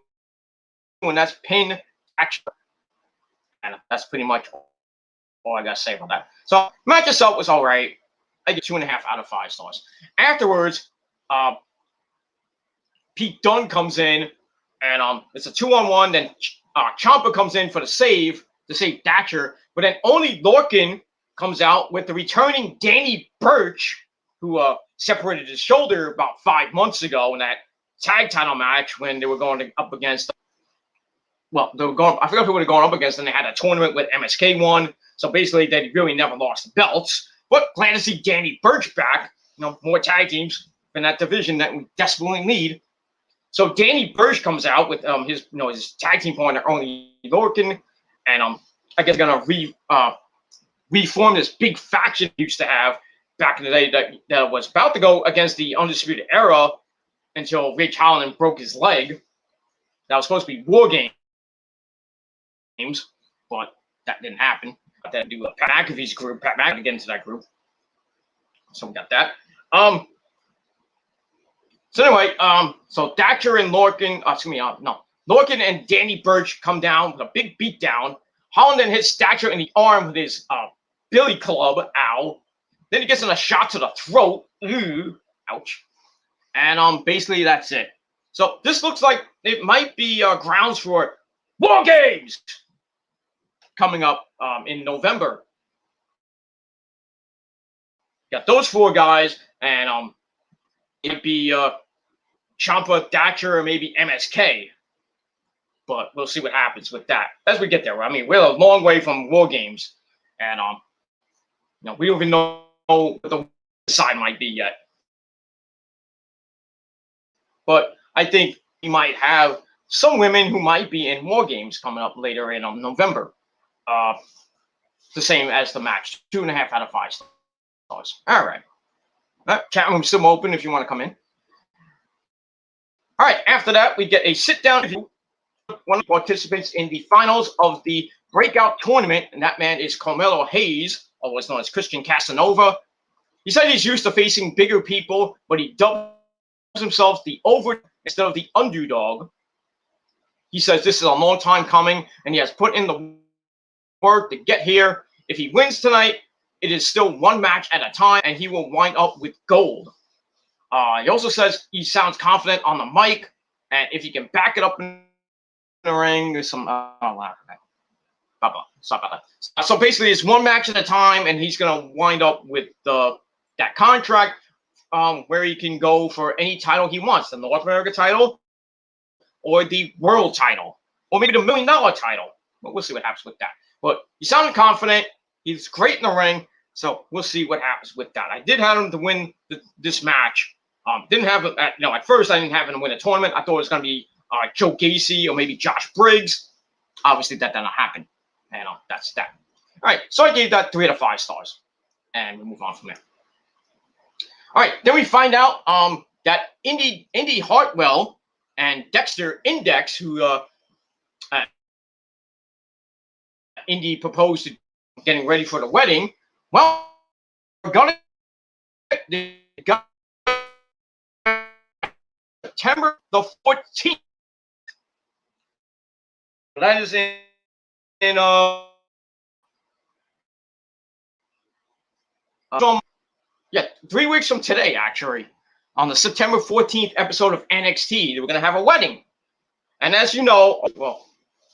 and that's pin Thatcher. And that's pretty much all I got to say about that. So match itself was all right. I get 2.5 out of 5 stars. Afterwards, Pete Dunne comes in, and it's a 2-on-1. Then Ciampa comes in for the save to save Thatcher, but then only Lorcan comes out with the returning Danny Burch, who separated his shoulder about 5 months ago in that tag title match when they were going up against. Well, they were going. I forgot who they were going up against, and they had a tournament with MSK won. So basically, they really never lost the belts. But glad to see Danny Burch back. More tag teams in that division that we desperately need. So Danny Burch comes out with his tag team partner only Lorcan, and I guess gonna reform this big faction he used to have back in the day that was about to go against the Undisputed Era until Ridge Holland broke his leg. That was supposed to be War Games, but that didn't happen. That do Pat McAfee's group. Pat McAfee get into that group, so we got that. So anyway, so Thatcher and Lorcan, Lorcan and Danny Burch come down with a big beatdown. Holland then hits Thatcher in the arm with his billy club, ow. Then he gets in a shot to the throat, ouch. And basically that's it. So this looks like it might be grounds for War Games coming up in November. Got those 4 guys, and it'd be Ciampa, Thatcher, or maybe MSK. But we'll see what happens with that as we get there. I mean, we're a long way from War Games, and we don't even know what the side might be yet. But I think we might have some women who might be in War Games coming up later in November. The same as the match, 2.5 out of 5 stars. All right. Chat room's still open if you want to come in. All right. After that, we get a sit-down interview with one of the participants in the finals of the breakout tournament, and that man is Carmelo Hayes, otherwise known as Christian Casanova. He said he's used to facing bigger people, but he dubs himself the over instead of the underdog. He says this is a long time coming, and he has put in the work to get here. If he wins tonight, it is still one match at a time, and he will wind up with gold. He also says he sounds confident on the mic, and if he can back it up in the ring, there's some. Stop about that. So basically, it's one match at a time, and he's gonna wind up with that contract where he can go for any title he wants, the North America title, or the world title, or maybe the $1 million title. But we'll see what happens with that. But he sounded confident. He's great in the ring. So we'll see what happens with that. I did have him to win this match. Didn't have it at first I didn't have him to win a tournament. I thought it was going to be Joe Gacy or maybe Josh Briggs. Obviously that didn't happen. And that's that. All right. So I gave that 3 out of 5 stars. And we'll move on from there. All right. Then we find out that Indy Hartwell and Dexter Index, who Indy proposed to getting ready for the wedding. Well, we're going to September the 14th. That is in 3 weeks from today, actually. On the September 14th episode of NXT, we're going to have a wedding. And as you know, well,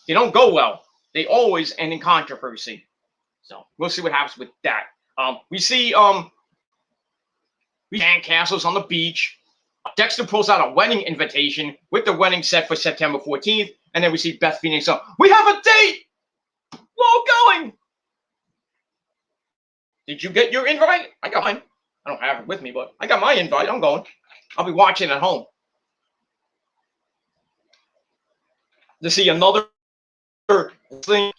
they don't go well. They always end in controversy. So we'll see what happens with that. We see sandcastles on the beach. Dexter pulls out a wedding invitation with the wedding set for September 14th. And then we see Beth Phoenix. So we have a date! We're all going! Did you get your invite? I got mine. I don't have it with me, but I got my invite. I'm going. I'll be watching at home to see another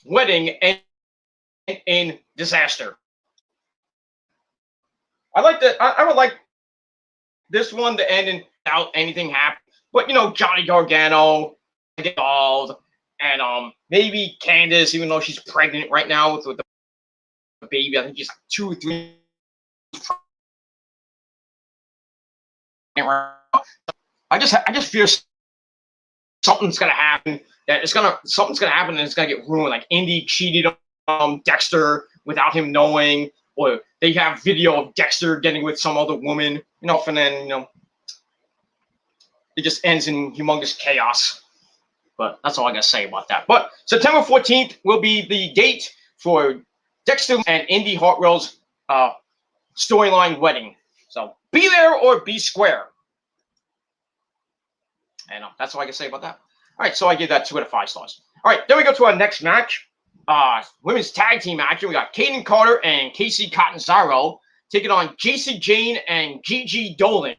wedding end in disaster. I would like this one to end without anything happening. But Johnny Gargano get involved, and maybe Candice, even though she's pregnant right now with the baby. I think she's like 2 or 3. I just fear something's gonna happen. Something's gonna happen and it's gonna get ruined. Like Indy cheated on Dexter without him knowing, or they have video of Dexter getting with some other woman, and then it just ends in humongous chaos. But that's all I gotta say about that. But September 14th will be the date for Dexter and Indy Hartwell's storyline wedding. So be there or be square. And that's all I can say about that. All right, so I give that 2 out of 5 stars. All right, then we go to our next match. Women's tag team action. We got Kaden Carter and Casey Catanzaro taking on JC Jane and Gigi Dolan.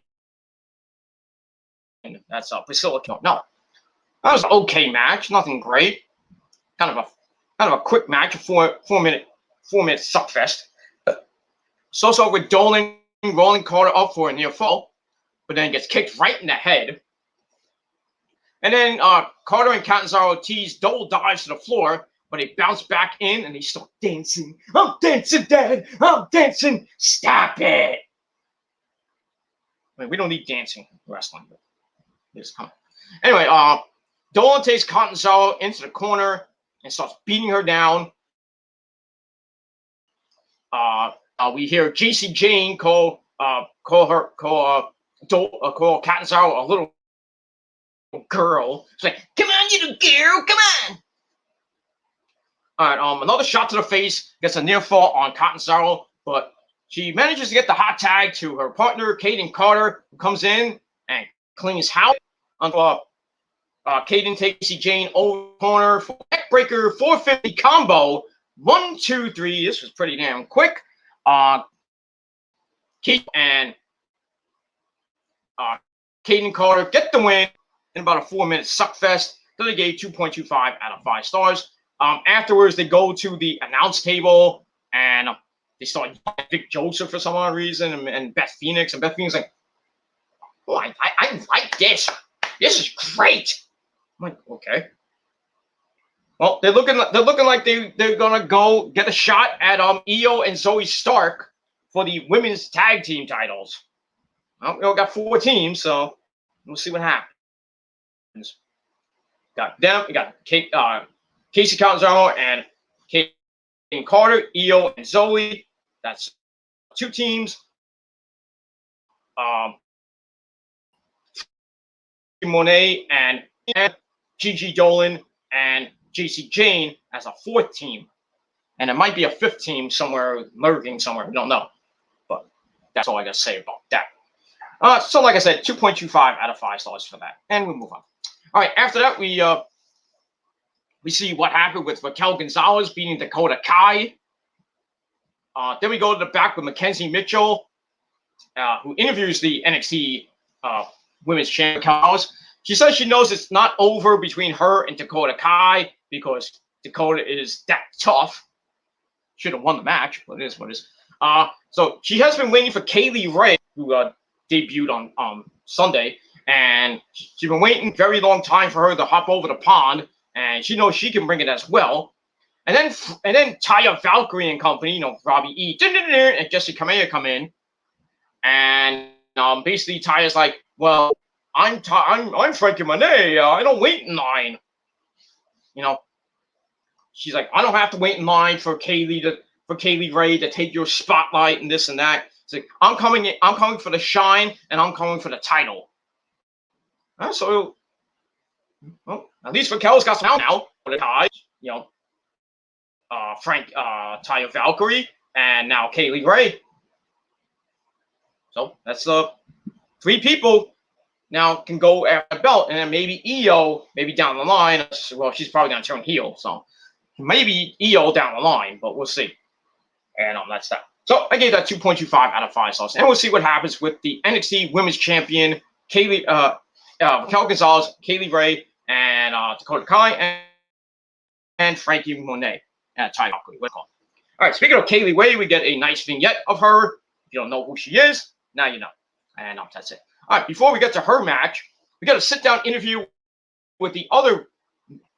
And that's Priscilla. No, that was an okay match. Nothing great. Kind of a quick match. A four minute suckfest. So with Dolan rolling Carter up for a near fall, but then gets kicked right in the head. And then Carter and Catanzaro tease double dives to the floor, but they bounce back in and they start dancing. I'm dancing, Dad. I'm dancing. Stop it. I mean, we don't need dancing wrestling, but it's coming. Anyway, Dolan takes Catanzaro into the corner and starts beating her down. We hear JC Jane call Catanzaro a little girl. She's like, "Come on, you little girl, come on!" All right. Another shot to the face gets a near fall on Catanzaro, but she manages to get the hot tag to her partner, Kaden Carter, who comes in and cleans house. Kaden takes Jane over the corner for neckbreaker 450 combo. 1, 2, 3. This was pretty damn quick. Keith and Kaden Carter get the win in about a 4-minute suckfest. So they gave 2.25 out of 5 stars. Afterwards, they go to the announce table and they start yelling at Vic Joseph for some odd reason, and Beth Phoenix. And Beth Phoenix is like, "Oh, I like this. This is great." I'm like, okay. Well, they're looking like they're gonna go get a shot at Io and Zoe Stark for the women's tag team titles. Well, we all got 4 teams, so we'll see what happens. Got them. We got Casey Catanzaro and Kaden Carter, Io and Zoe. That's 2 teams. Monet and Gigi Dolan and JC Jane as a 4th team. And it might be a 5th team somewhere, lurking somewhere. We don't know. But that's all I got to say about that. So like I said, 2.25 out of 5 stars for that. And we move on. All right, after that, we see what happened with Raquel Gonzalez beating Dakota Kai. Then we go to the back with Mackenzie Mitchell, who interviews the NXT Women's Champion. She says she knows it's not over between her and Dakota Kai because Dakota is that tough. Should have won the match, but it is what it is. So she has been waiting for Kaylee Ray, who debuted on Sunday, and she's been waiting a very long time for her to hop over the pond, and she knows she can bring it as well. And then Taya Valkyrie and company, Robbie E. and Jesse Kamea come in, and basically Taya's like, "Well, I'm Frankie Monet. I don't wait in line." She's like, "I don't have to wait in line for Kaylee Ray to take your spotlight and this and that." It's like, I'm coming for the shine, and I'm coming for the title. So, well, at least Raquel's got some now. Taya Valkyrie, and now Kaylee Ray. So that's 3 people now can go after the belt, and then maybe Io, maybe down the line. Well, she's probably gonna turn heel, so maybe Io down the line, but we'll see. And that's that. So I gave that 2.25 out of 5 stars, and we'll see what happens with the NXT Women's Champion Raquel Gonzalez, Kaylee Ray, and Dakota Kai, and Frankie Monet at Ty Lockley. All right, speaking of Kaylee Ray, we get a nice vignette of her. If you don't know who she is, now you know. And that's it. All right, before we get to her match, we got a sit-down interview with the other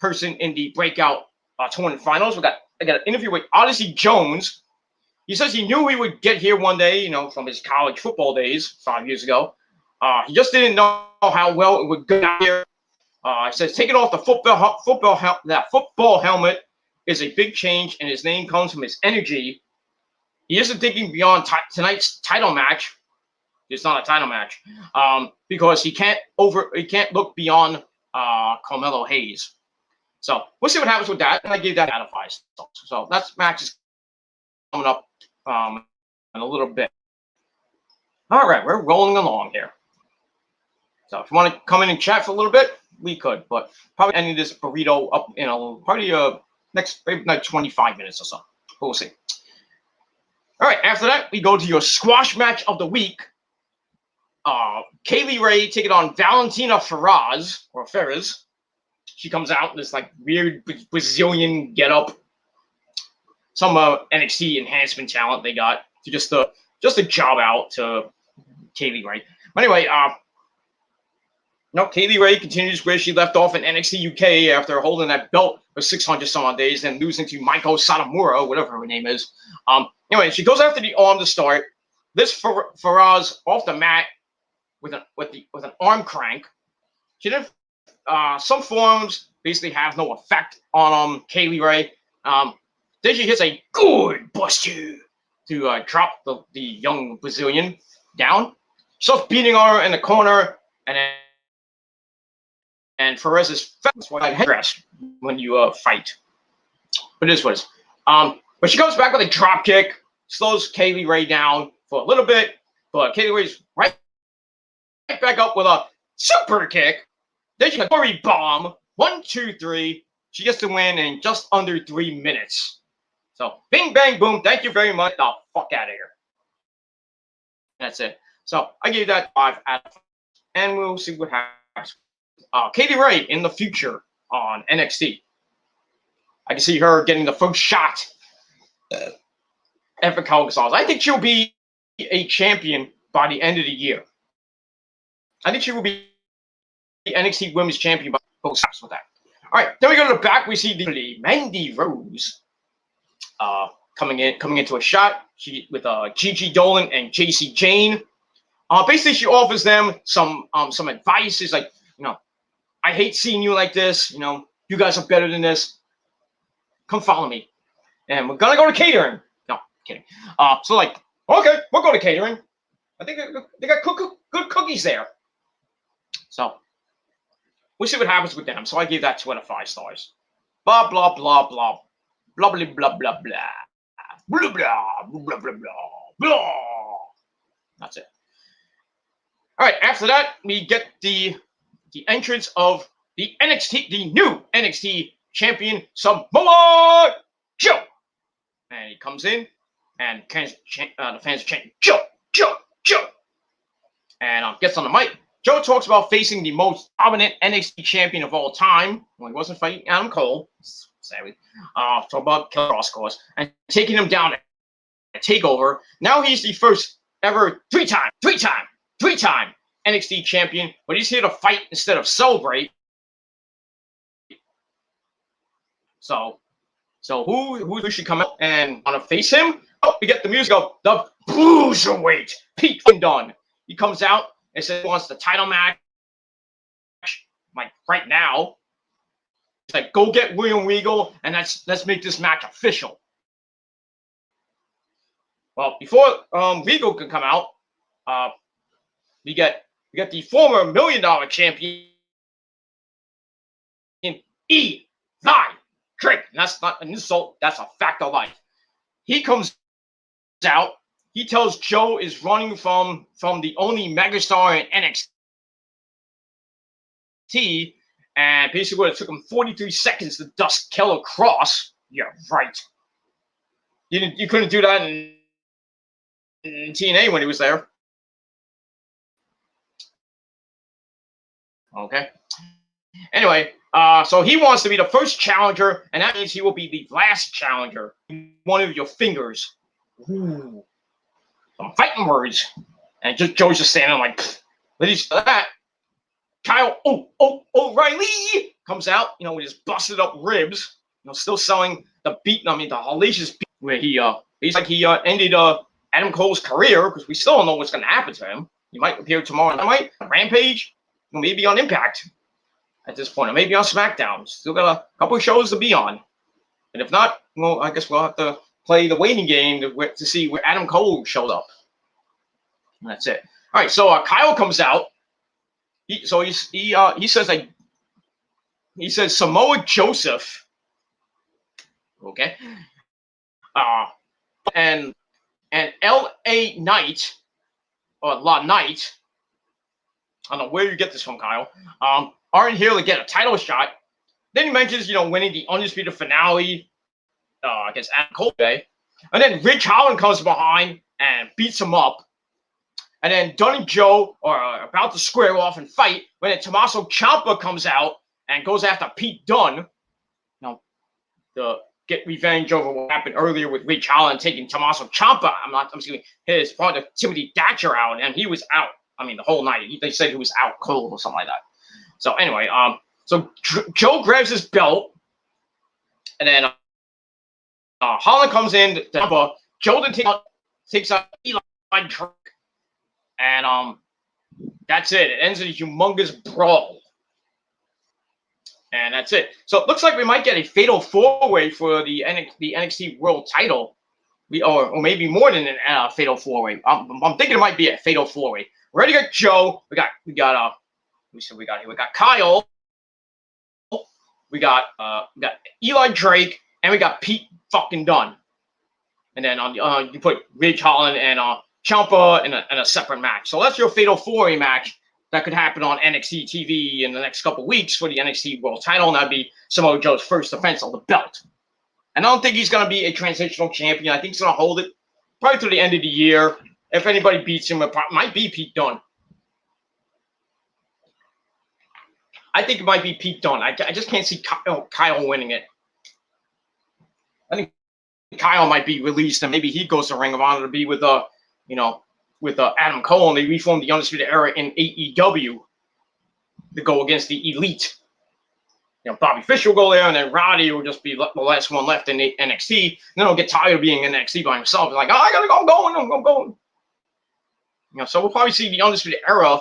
person in the breakout tournament finals. I got an interview with Odyssey Jones. He says he knew he would get here one day, from his college football days 5 years ago. He just didn't know how well it would go here. He says taking off the football helmet is a big change, and his name comes from his energy. He isn't thinking beyond tonight's title match. It's not a title match because he can't look beyond Carmelo Hayes. So we'll see what happens with that, and I gave that out of 5 stars. So that match is coming up in a little bit. All right, we're rolling along here. So if you want to come in and chat for a little bit, we could, but probably ending this burrito up in next maybe like 25 minutes or so. But we'll see. All right, after that, we go to your squash match of the week. Kaylee Ray taking on Valentina Ferraz. She comes out in this like weird Brazilian getup. Some NXT enhancement talent they got to just a job out to Kaylee Ray. But anyway, Kaylee Ray continues where she left off in NXT UK after holding that belt for 600 some odd days and losing to Maiko Satomura, whatever her name is. Anyway, she goes after the arm to start. This Ferraz off the mat with an arm crank. She did some forms basically have no effect on Kaylee Ray. Then she hits a good buster to drop the young Brazilian down. She starts beating on her in the corner, and Ferraz is headdress when you fight. But it is what it is. But she comes back with a drop kick, slows Kaylee Ray down for a little bit, but Kaylee Ray's right back up with a super kick. Then she got a Glory Bomb. 1, 2, 3. She gets the win in just under 3 minutes. So, bing, bang, boom. Thank you very much. The fuck out of here. That's it. So, I gave that 5 out of 5. And we'll see what happens. Kaylee Ray in the future on NXT. I can see her getting the first shot at Raquel Gonzalez. I think she'll be a champion by the end of the year. I think she will be the NXT Women's Champion by both sides with that. All right, then we go to the back. We see the Mandy Rose coming into a shot. She with Gigi Dolan and JC Jane. Basically, she offers them some advice. Is like, I hate seeing you like this. You guys are better than this. Come follow me, and we're gonna go to catering. No, kidding. So like, okay, we'll go to catering. I think they got good cookies there. So we'll see what happens with them. So I gave that 2 out of 5 stars. Blah blah blah blah blah blah blah blah blah blah blah blah blah blah. That's it. All right. After that, we get the entrance of the new NXT champion Samoa Joe, and he comes in, and the fans chant Joe, Joe, Joe, and gets on the mic. Joe talks about facing the most dominant NXT champion of all time. Well, he wasn't fighting Adam Cole, sadly. Talk about Killer Cross, of course, and taking him down at TakeOver. Now he's the first ever three-time NXT champion, but he's here to fight instead of celebrate. So who should come out and want to face him? Oh, we get the music of the Bruiserweight Pete Dunne. He comes out and says he wants the title match, like right now. It's like, go get William Regal, and let's make this match official. Well, before Regal can come out, we get the former $1 million champion, Eli Drake. And that's not an insult. That's a fact of life. He comes out. He tells Joe is running from the only megastar in NXT, and basically it took him 43 seconds to dust Killer Cross. Yeah, right. You couldn't do that in TNA when he was there. Okay. Anyway, so he wants to be the first challenger, and that means he will be the last challenger. One of your fingers. Ooh. Some fighting words. And just Joe's just standing like, ladies, that. Kyle O'Reilly comes out, with his busted up ribs, still selling the the hellacious beat where he's like he ended Adam Cole's career because we still don't know what's going to happen to him. He might appear tomorrow night, Rampage, maybe on Impact at this point, or maybe on SmackDown. Still got a couple of shows to be on, and if not, well, I guess we'll have to play the waiting game to see where Adam Cole showed up. And that's it. All right, so Kyle comes out. He says Samoa Joseph, okay, and L.A. Knight or La Knight. I don't know where you get this from, Kyle. Aren't here to get a title shot. Then he mentions, winning the undisputed finale against Adam Cole, and then Ridge Holland comes behind and beats him up. And then Dunn and Joe are about to square off and fight when then Tommaso Ciampa comes out and goes after Pete Dunne, to get revenge over what happened earlier with Ridge Holland taking Tommaso Ciampa. His partner Timothy Thatcher out, and he was out. The whole night. They said he was out cold or something like that. So anyway, so Joe grabs his belt, and then Holland comes in. Ciampa. Joe then takes out Eli Drake. And that's it. It ends in a humongous brawl. And that's it. So it looks like we might get a fatal four-way for the NXT World Title, or maybe more than a fatal four-way. I'm thinking it might be a fatal four-way. We already got Joe. We got Kyle. We got Eli Drake, and we got Pete fucking Dunne. And then you put Ridge Holland and Ciampa in a separate match. So that's your fatal four-way match that could happen on NXT TV in the next couple weeks for the NXT World Title, and that'd be Samoa Joe's first defense of the belt. And I don't think he's going to be a transitional champion. I think he's going to hold it probably to the end of the year. If anybody beats him, it might be Pete Dunne. I think it might be Pete Dunne. I just can't see Kyle winning it. I think Kyle might be released, and maybe he goes to Ring of Honor to be with Adam Cole, and they reform the Undisputed Era in AEW to go against the Elite. Bobby Fish will go there, and then Roddy will just be the last one left in NXT. And then he'll get tired of being in NXT by himself. He's like, oh, I gotta go, I'm going. So we'll probably see the Undisputed Era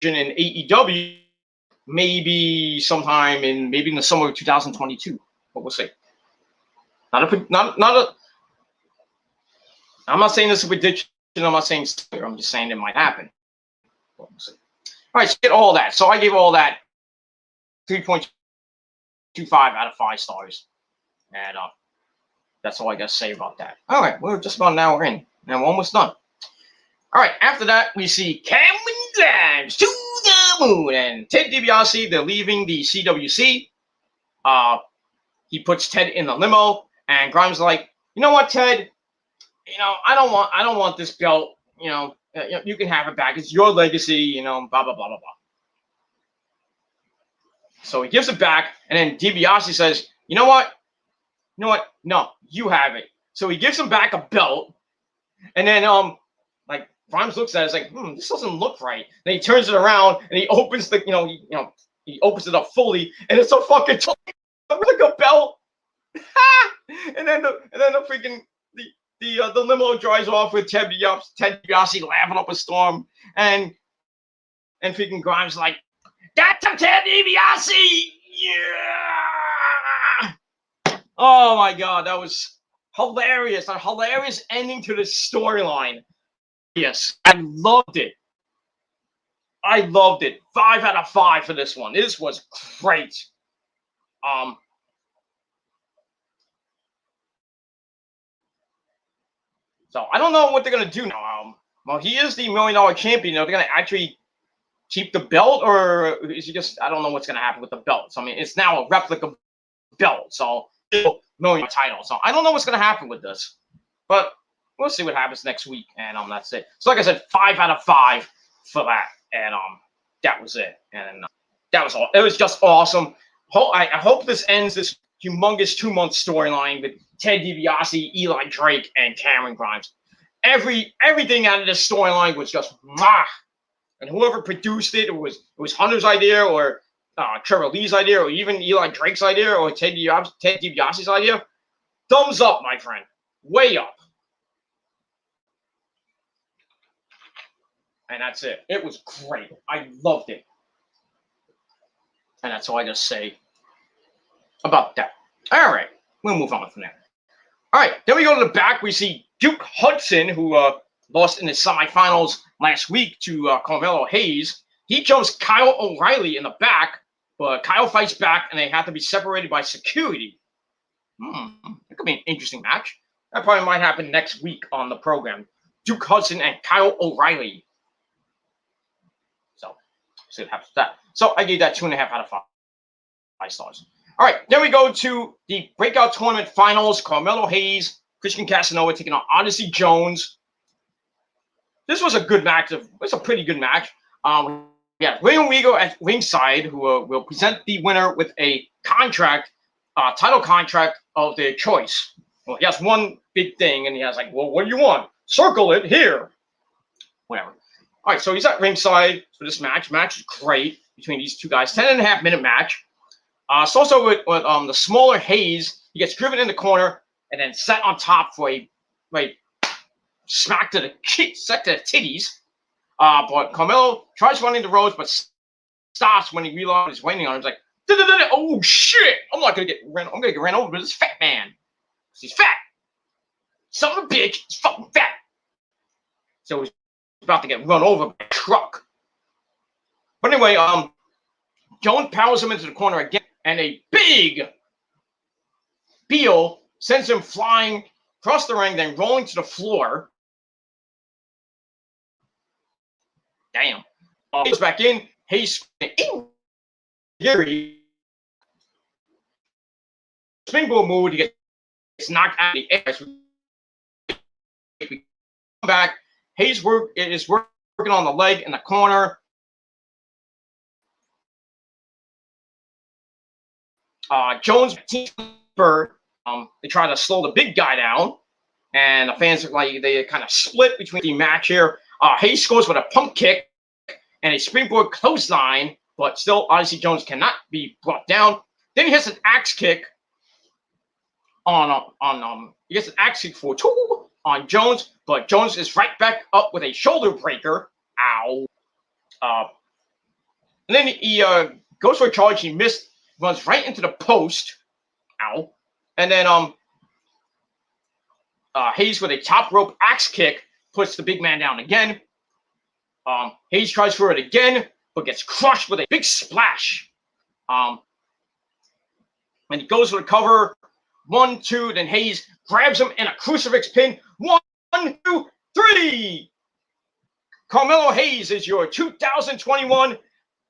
in AEW maybe sometime in the summer of 2022. But we'll see. I'm not saying this is a prediction. I'm not saying I'm just saying it might happen. We'll see. All right, so get all that. So I gave all that 3.25 out of 5 stars. And that's all I got to say about that. All right, we're just about an hour in, and we're almost done. All right, after that, we see Cameron Grimes to the moon. And Ted DiBiase, they're leaving the CWC. He puts Ted in the limo, and Grimes is like, you know what, Ted? I don't want this belt. You can have it back. It's your legacy. Blah blah blah blah blah. So he gives it back, and then DiBiase says, you know what? No, you have it. So he gives him back a belt, and then Grimes looks at it, it's like, this doesn't look right. Then he turns it around and he opens he opens it up fully, and it's a fucking replica belt. and then the freaking the limo drives off with Ted DiBiase laughing up a storm, and freaking Grimes like, that's a Ted DiBiase, yeah! Oh my god, that was hilarious! A hilarious ending to this storyline. Yes, I loved it. 5 out of 5 for this one. This was great. So I don't know what they're gonna do now. Well, he is the $1 million champion. Are they gonna actually keep the belt, or is he just? I don't know what's gonna happen with the belt. So it's now a replica belt. So $1 million title. So I don't know what's gonna happen with this, but we'll see what happens next week, and that's it. So like I said, 5 out of 5 for that, and that was it, and that was all. It was just awesome. I hope this ends this humongous 2-month storyline with Ted DiBiase, Eli Drake, and Cameron Grimes. Everything out of this storyline was just mwah. And whoever produced it, it was Hunter's idea, or Trevor Lee's idea, or even Eli Drake's idea, or Ted DiBiase's idea. Thumbs up, my friend. Way up. And that's it. It was great. I loved it. And that's all I just say about that. All right. We'll move on from there. All right. Then we go to the back. We see Duke Hudson, who lost in the semifinals last week to Carmelo Hayes. He jumps Kyle O'Reilly in the back, but Kyle fights back, and they have to be separated by security. That could be an interesting match. That probably might happen next week on the program. Duke Hudson and Kyle O'Reilly. So, see what happens with that. So, I gave that 2.5 out of 5 stars. All right, then we go to the breakout tournament finals. Carmelo Hayes, Christian Casanova taking on Odyssey Jones. This was a good match. It was a pretty good match. Yeah, William Regal at ringside, who will present the winner with a contract, title contract of their choice. Well, he has one big thing, and he has like, well, what do you want? Circle it here. Whatever. All right, so he's at ringside for this match. Match is great between these two guys. 10.5-minute match. It's also with the smaller Hayes. He gets driven in the corner and then set on top for a smack to the titties. But Carmelo tries running the ropes, but stops when he realizes he's waiting on him. He's like, oh shit! I'm gonna get ran over by this fat man. He's fat. Son of a bitch, he's fucking fat. So he's about to get run over by a truck. But anyway, Jones powers him into the corner again, and a big Beal sends him flying across the ring, then rolling to the floor. Damn. He goes back in. Hayes springboard move. He gets knocked out of the air. We come back. Hayes is working on the leg in the corner. Jones, they try to slow the big guy down, and the fans they kind of split between the match here. Hayes scores with a pump kick and a springboard clothesline, but still, Odyssey Jones cannot be brought down. Then he hits an axe kick he gets an axe kick for 2 on Jones, but Jones is right back up with a shoulder breaker. Ow. And then he goes for a charge. He missed, runs right into the post. Ow. And then Hayes with a top rope axe kick puts the big man down again. Hayes tries for it again, but gets crushed with a big splash. And he goes for the cover. 1, 2, then Hayes grabs him in a crucifix pin. 1, 2, 3. Carmelo Hayes is your 2021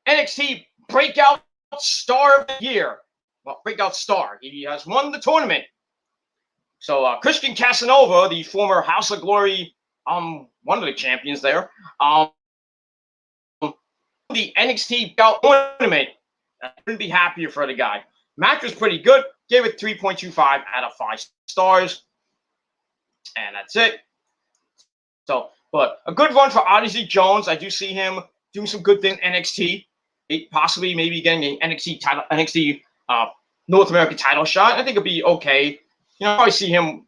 NXT Breakout Star of the Year. Well, Breakout Star. He has won the tournament. So Christian Casanova, the former House of Glory, one of the champions there, the NXT Breakout Tournament. I couldn't be happier for the guy. Match was pretty good. Gave it 3.25 out of 5 stars. And that's it. So, but a good run for Odyssey Jones. I do see him doing some good things in NXT. Possibly maybe getting an NXT North American title shot. I think it'll be okay. You know, I see him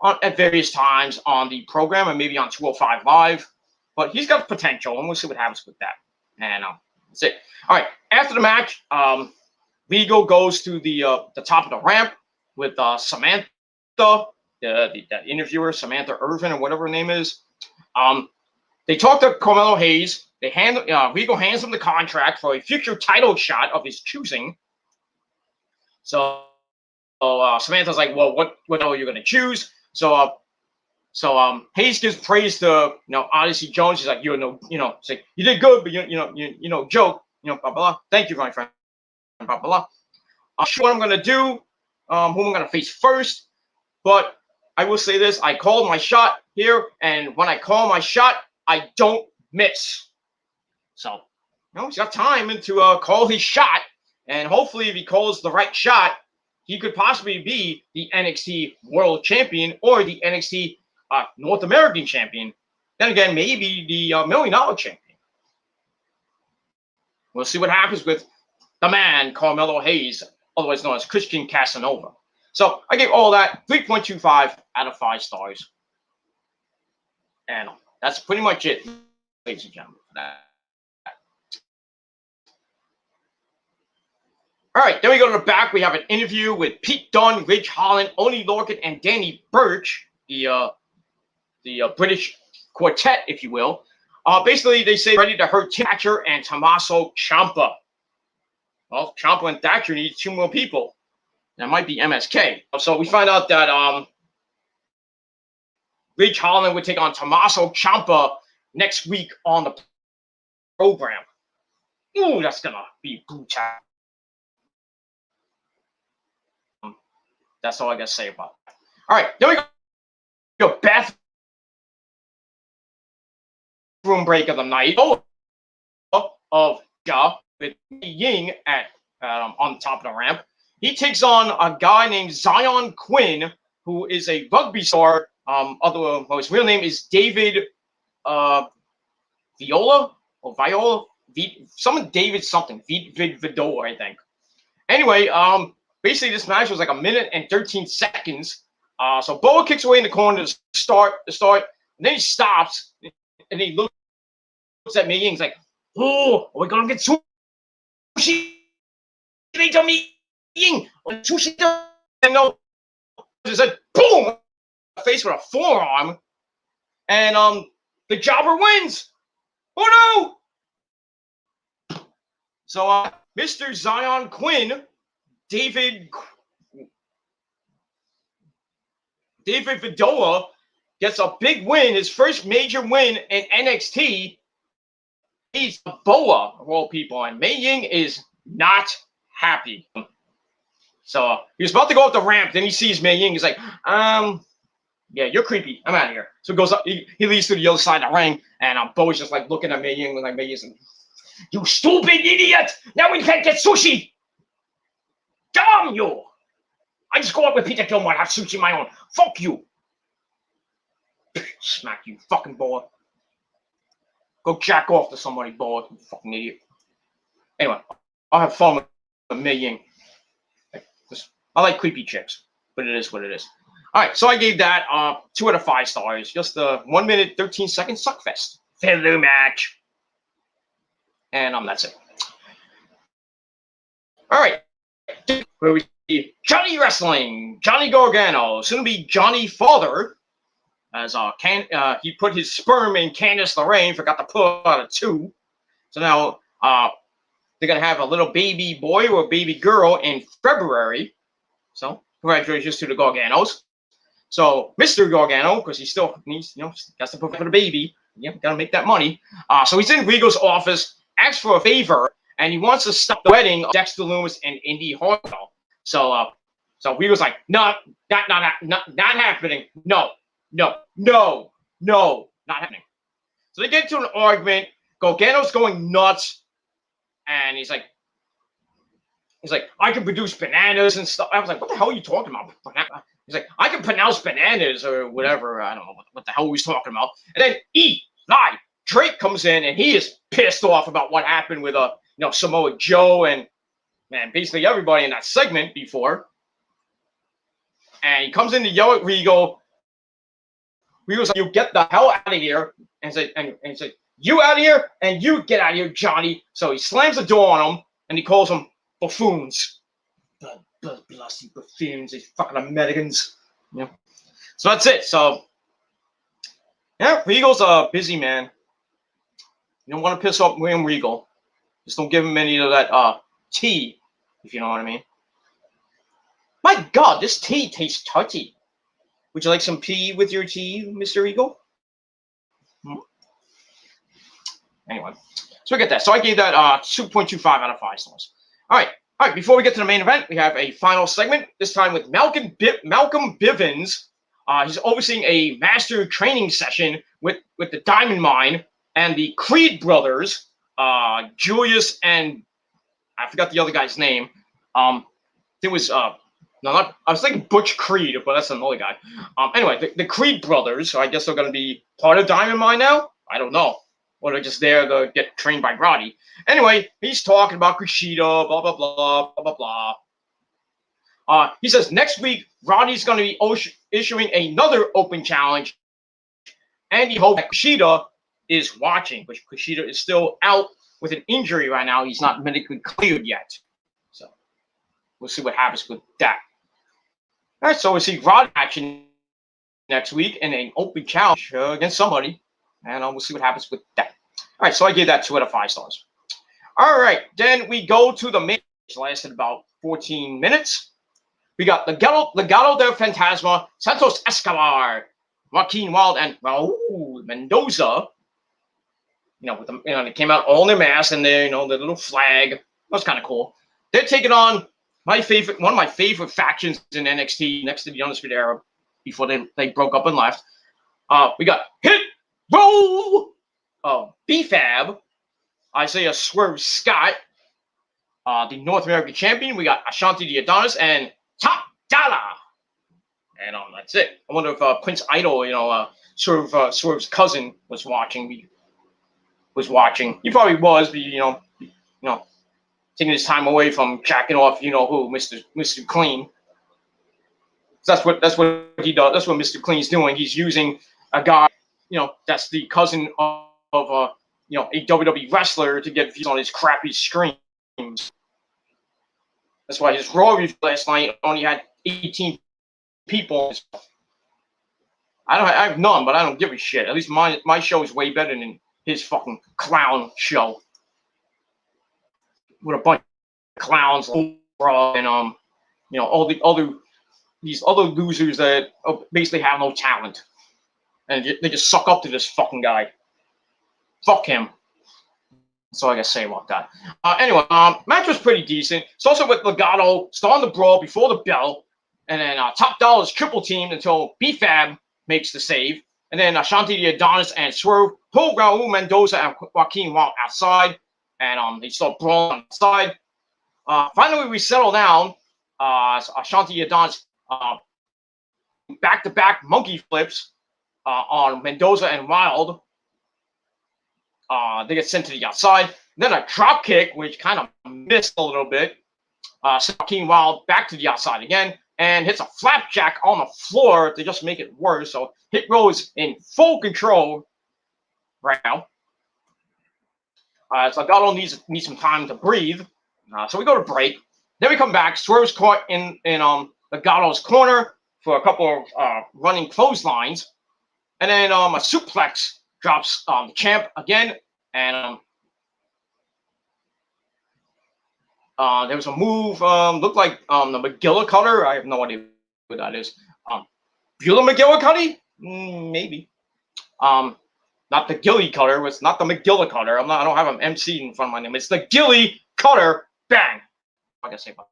at various times on the program and maybe on 205 Live. But he's got potential, and we'll see what happens with that. And that's it. All right. After the match, Regal goes to the top of the ramp with Samantha, the interviewer, Samantha Irvin, or whatever her name is. They talk to Carmelo Hayes. Regal hands him the contract for a future title shot of his choosing. So Samantha's like, well, what are you going to choose? So Hayes gives praise to Odyssey Jones. He's like, it's like, you did good, but joke, blah blah blah. Thank you, my friend. Blah blah blah. I'm sure what I'm gonna do, who I'm gonna face first, but I will say this: I called my shot here, and when I call my shot, I don't miss. So, he's got time to call his shot, and hopefully, if he calls the right shot, he could possibly be the NXT World Champion or the NXT North American Champion. Then again, maybe the $1 Million Champion. We'll see what happens with the man, Carmelo Hayes, otherwise known as Christian Casanova. So I gave all that 3.25 out of 5 stars. And that's pretty much it, ladies and gentlemen, for that. All right, then we go to the back. We have an interview with Pete Dunne, Ridge Holland, Oney Lorcan, and Danny Burch, the British quartet, if you will. Basically, they say ready to hurt Thatcher and Tommaso Ciampa. Well, Ciampa and Thatcher need 2 more people. That might be MSK. So we find out that Ridge Holland would take on Tommaso Ciampa next week on the program. Ooh, that's gonna be brutal. That's all I gotta say about that. All right, then we go. Bathroom break of the night of with Ying at on top of the ramp. He takes on a guy named Zion Quinn, who is a rugby star. His real name is David Viola or Viola. David something. Vidola, I think. Anyway, basically this match was like 1 minute and 13 seconds. So Boa kicks away in the corner to start, and then he stops and he looks at me and he's like, "Oh, are we gonna get sushi later, me? Sushi?" And no, just like boom, face with a forearm, and the jobber wins. Oh no! So Mr. Zion Quinn, David Vidola, gets a big win, his first major win in NXT. He's a Boa of all people, and Mei Ying is not happy. So he was about to go up the ramp, then he sees Mei Ying. He's like, yeah, you're creepy. I'm out of here. So he goes up, he leaves to the other side of the ring, and Boa's just like looking at Mei Ying, like Mei Ying's like, "You stupid idiot! Now we can't get sushi! Damn you! I just go up with Peter Gilmore and have sushi my own. Fuck you!" Smack you, fucking Boa. Go jack off to somebody, Boa, you fucking idiot. Anyway, I'll have fun with Mei Ying. I like creepy chicks, but it is what it is. All right, so I gave that 2 out of 5 stars. Just a 1 minute, 13 second suckfest. Filler match. And that's it. All right. Where we see Johnny Wrestling. Johnny Gargano, soon to be Johnny Father. As he put his sperm in Candice LeRae, forgot to pull out a 2. So now they're going to have a little baby boy or baby girl in February. So congratulations to the Garganos. So Mr. Gargano, because he still needs, has to put for the baby. Got to make that money. So he's in Regal's office, asks for a favor, and he wants to stop the wedding of Dexter Loomis and Indy Hartwell. So Regal's like, no, not happening. No, not happening. So they get into an argument. Gargano's going nuts, and he's like, I can produce bananas and stuff. I was like, what the hell are you talking about? He's like, I can pronounce bananas or whatever. I don't know what the hell he was talking about. And then Eli Drake comes in, and he is pissed off about what happened with Samoa Joe and basically everybody in that segment before. And he comes in to yell at Regal. Regal's like, "You get the hell out of here!" And he said, "You out of here, and you get out of here, Johnny." So he slams the door on him, and he calls them buffoons. Bloody buffoons, these fucking Americans. Yeah. So that's it. So yeah, Regal's a busy man. You don't want to piss off William Regal. Just don't give him any of that tea, if you know what I mean. My God, this tea tastes touchy. Would you like some tea with your tea, Mr. Regal? Anyway, so we get that. So I gave that 2.25 out of 5 stars. All right. Before we get to the main event, we have a final segment, this time with Malcolm Bivens He's overseeing a master training session with the Diamond Mine and the Creed brothers, Julius and I forgot the other guy's name. It was no, not I was thinking Butch Creed, but that's another guy. Anyway, the Creed brothers. So I guess they're going to be part of Diamond Mine now. I don't know. Or they're just there to get trained by Roddy. Anyway, he's talking about Kushida, blah blah blah, blah blah blah. He says next week Roddy's going to be issuing another open challenge, and he hopes that Kushida is watching, but Kushida is still out with an injury right now. He's not medically cleared yet. So we'll see what happens with that. All right, so we'll see Roddy action next week in an open challenge against somebody, and we'll see what happens with that. All right, so I gave that 2 out of 5 stars. All right, then we go to the main, which lasted about 14 minutes. We got Legado del Fantasma, Santos Escobar, Joaquin Wilde, and Raul Mendoza. They came out all in their masks and their, the little flag. That was kind of cool. They're taking on one of my favorite factions in NXT next to the Undisputed Era before they broke up and left. We got Hit Roll B-Fab, Isaiah Swerve Scott, the North American champion. We got Ashanti the Adonis and Top Dollar. And that's it. I wonder if Prince Idol, Swerve's cousin was watching. He probably was, but taking his time away from jacking off, who, Mr. Clean. That's what he does. That's what Mr. Clean's doing. He's using a guy, that's the cousin of a WWE wrestler to get views on his crappy streams. That's why his Raw review last night only had 18 people. I have none, but I don't give a shit. At least my show is way better than his fucking clown show with a bunch of clowns and these other losers that basically have no talent, and they just suck up to this fucking guy. Fuck him. That's all I gotta say about that. Anyway, match was pretty decent. It's also with Legado starting the brawl before the bell, and then Top Dollar is triple teamed until B-Fab makes the save, and then Ashanti the Adonis and Swerve pull Raul Mendoza and Joaquin Wilde outside, and they start brawling outside. Finally, we settle down. Ashanti the Adonis back-to-back monkey flips on Mendoza and Wilde. They get sent to the outside. Then a drop kick, which kind of missed a little bit. Joaquin Wilde back to the outside again and hits a flapjack on the floor to just make it worse. So Hit Row is in full control right now. So Legado needs some time to breathe. So we go to break. Then we come back. Swerve's caught in Legado's corner for a couple of running clotheslines. And then a suplex drops the champ again. And there was a move, looked like the McGillicuddy cutter. I have no idea what that is. Beulah McGillicuddy? Maybe. Not the Gilly Cutter. It's not the McGillicuddy cutter. I don't have an MC in front of my name. It's the Gilly Cutter. Bang. What can I say about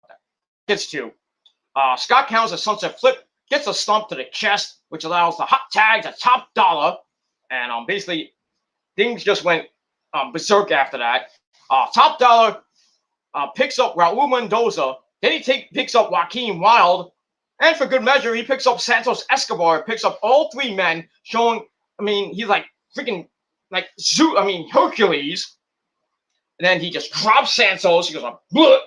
that? Gets 2. Scott counters a sunset flip, gets a stomp to the chest, which allows the hot tag to Top Dollar. And basically, things just went berserk after that. Top Dollar picks up Raul Mendoza. Then he picks up Joaquin Wilde. And for good measure, he picks up Santos Escobar, picks up all 3 men, showing, he's like freaking, Hercules. And then he just drops Santos. He goes,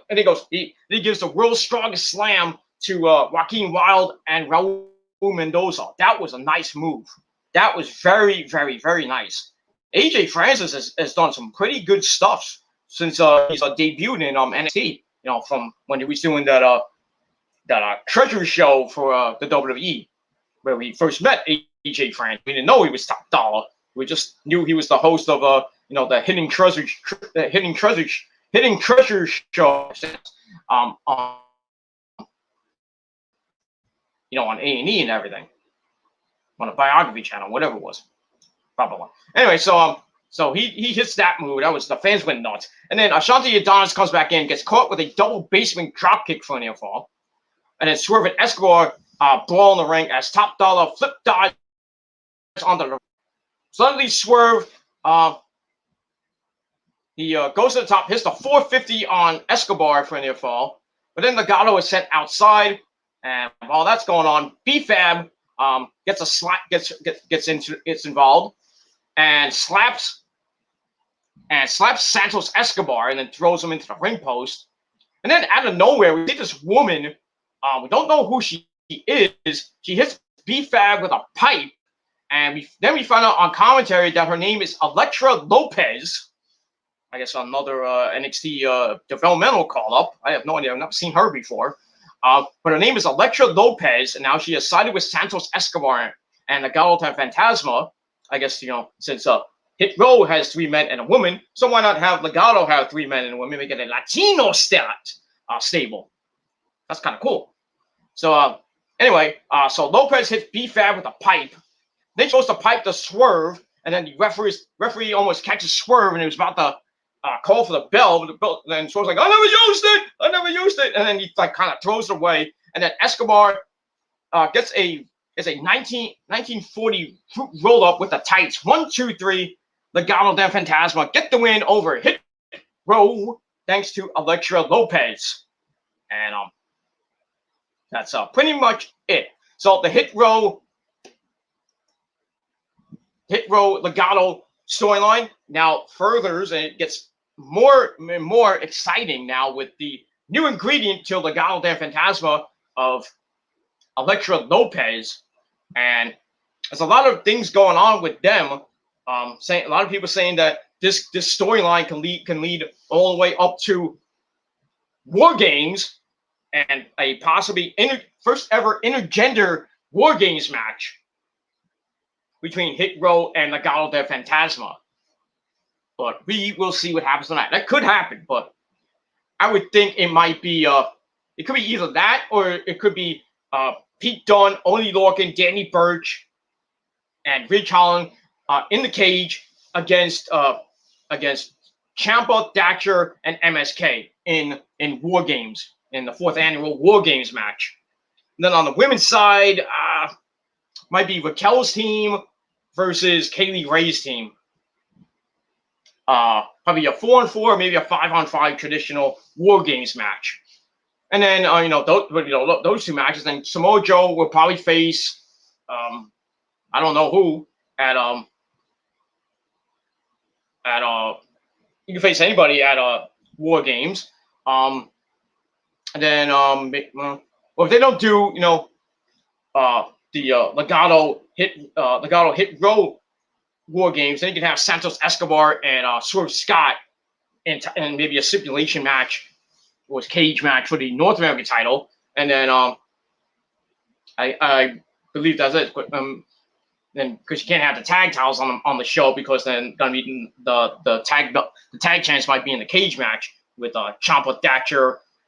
and he gives the world's strongest slam to Joaquin Wilde and Raul Mendoza. That was a nice move. That was very, very, very nice. AJ Francis has done some pretty good stuff since he's debuted in NXT. From when he was doing that treasure show for the WWE, where we first met AJ Francis. We didn't know he was Top Dollar. We just knew he was the host of the Hidden Treasure show. On A&E and everything, on a biography channel, whatever it was. Blah, blah, blah. Anyway, so he hits that move. The fans went nuts. And then Ashanti Adonis comes back in, gets caught with a double basement dropkick for an air fall. And then Swerve and Escobar brawl in the ring as Top Dollar flip dives onto the suddenly Swerve. He goes to the top, hits the 450 on Escobar for a near fall, but then Legato is sent outside, and while that's going on, B-Fab gets a slap, gets involved, and slaps Santos Escobar, and then throws him into the ring post. And then out of nowhere, we see this woman. We don't know who she is. She hits B-Fab with a pipe, and we find out on commentary that her name is Elektra Lopez. I guess another NXT developmental call-up. I have no idea. I've never seen her before. But her name is Elektra Lopez, and now she has sided with Santos Escobar and the Legado Fantasma. I guess, since Hit Row has 3 men and a woman, so why not have Legado have 3 men and a woman? Make it a Latino stable. That's kind of cool. So anyway, so Lopez hits B-Fab with a pipe. Then she goes to pipe the Swerve, and then the referee almost catches Swerve, and he was about to call for the bell, but then Swerve's like, I never used it, and then he like kind of throws it away, and then Escobar gets a 1940 roll up with the tights. 1, 2, 3. Legado del Fantasma get the win over Hit Row thanks to Elektra Lopez, and that's pretty much it. So the Hit Row Legado storyline now furthers, and it gets more and more exciting now with the new ingredient to Legado del Fantasma of Elektra Lopez, and there's a lot of things going on with them. Saying a lot of people saying that this storyline can lead all the way up to War Games and a possibly first ever intergender War Games match between Hit Row and Legado del Fantasma. But we will see what happens tonight. That could happen, but I would think it might be it could be either that or it could be Pete Dunne, Oney Lorcan, Danny Burch, and Ridge Holland in the cage against Ciampa, Thatcher, and MSK in War Games, in the 4th annual War Games match. And then on the women's side, might be Raquel's team versus Kaylee Ray's team. Probably a 4-on-4, maybe a 5-on-5 traditional War Games match. And then those 2 matches. Then Samoa Joe will probably face I don't know who at you can face anybody at War Games. And then well, if they don't do the Legado Hit Row War Games, then you can have Santos Escobar and Swerve Scott and maybe a stipulation match, or a cage match for the North American title. And then I believe that's it. But, then because you can't have the tag titles on the show, because then gonna be the tag champs might be in the cage match with Ciampa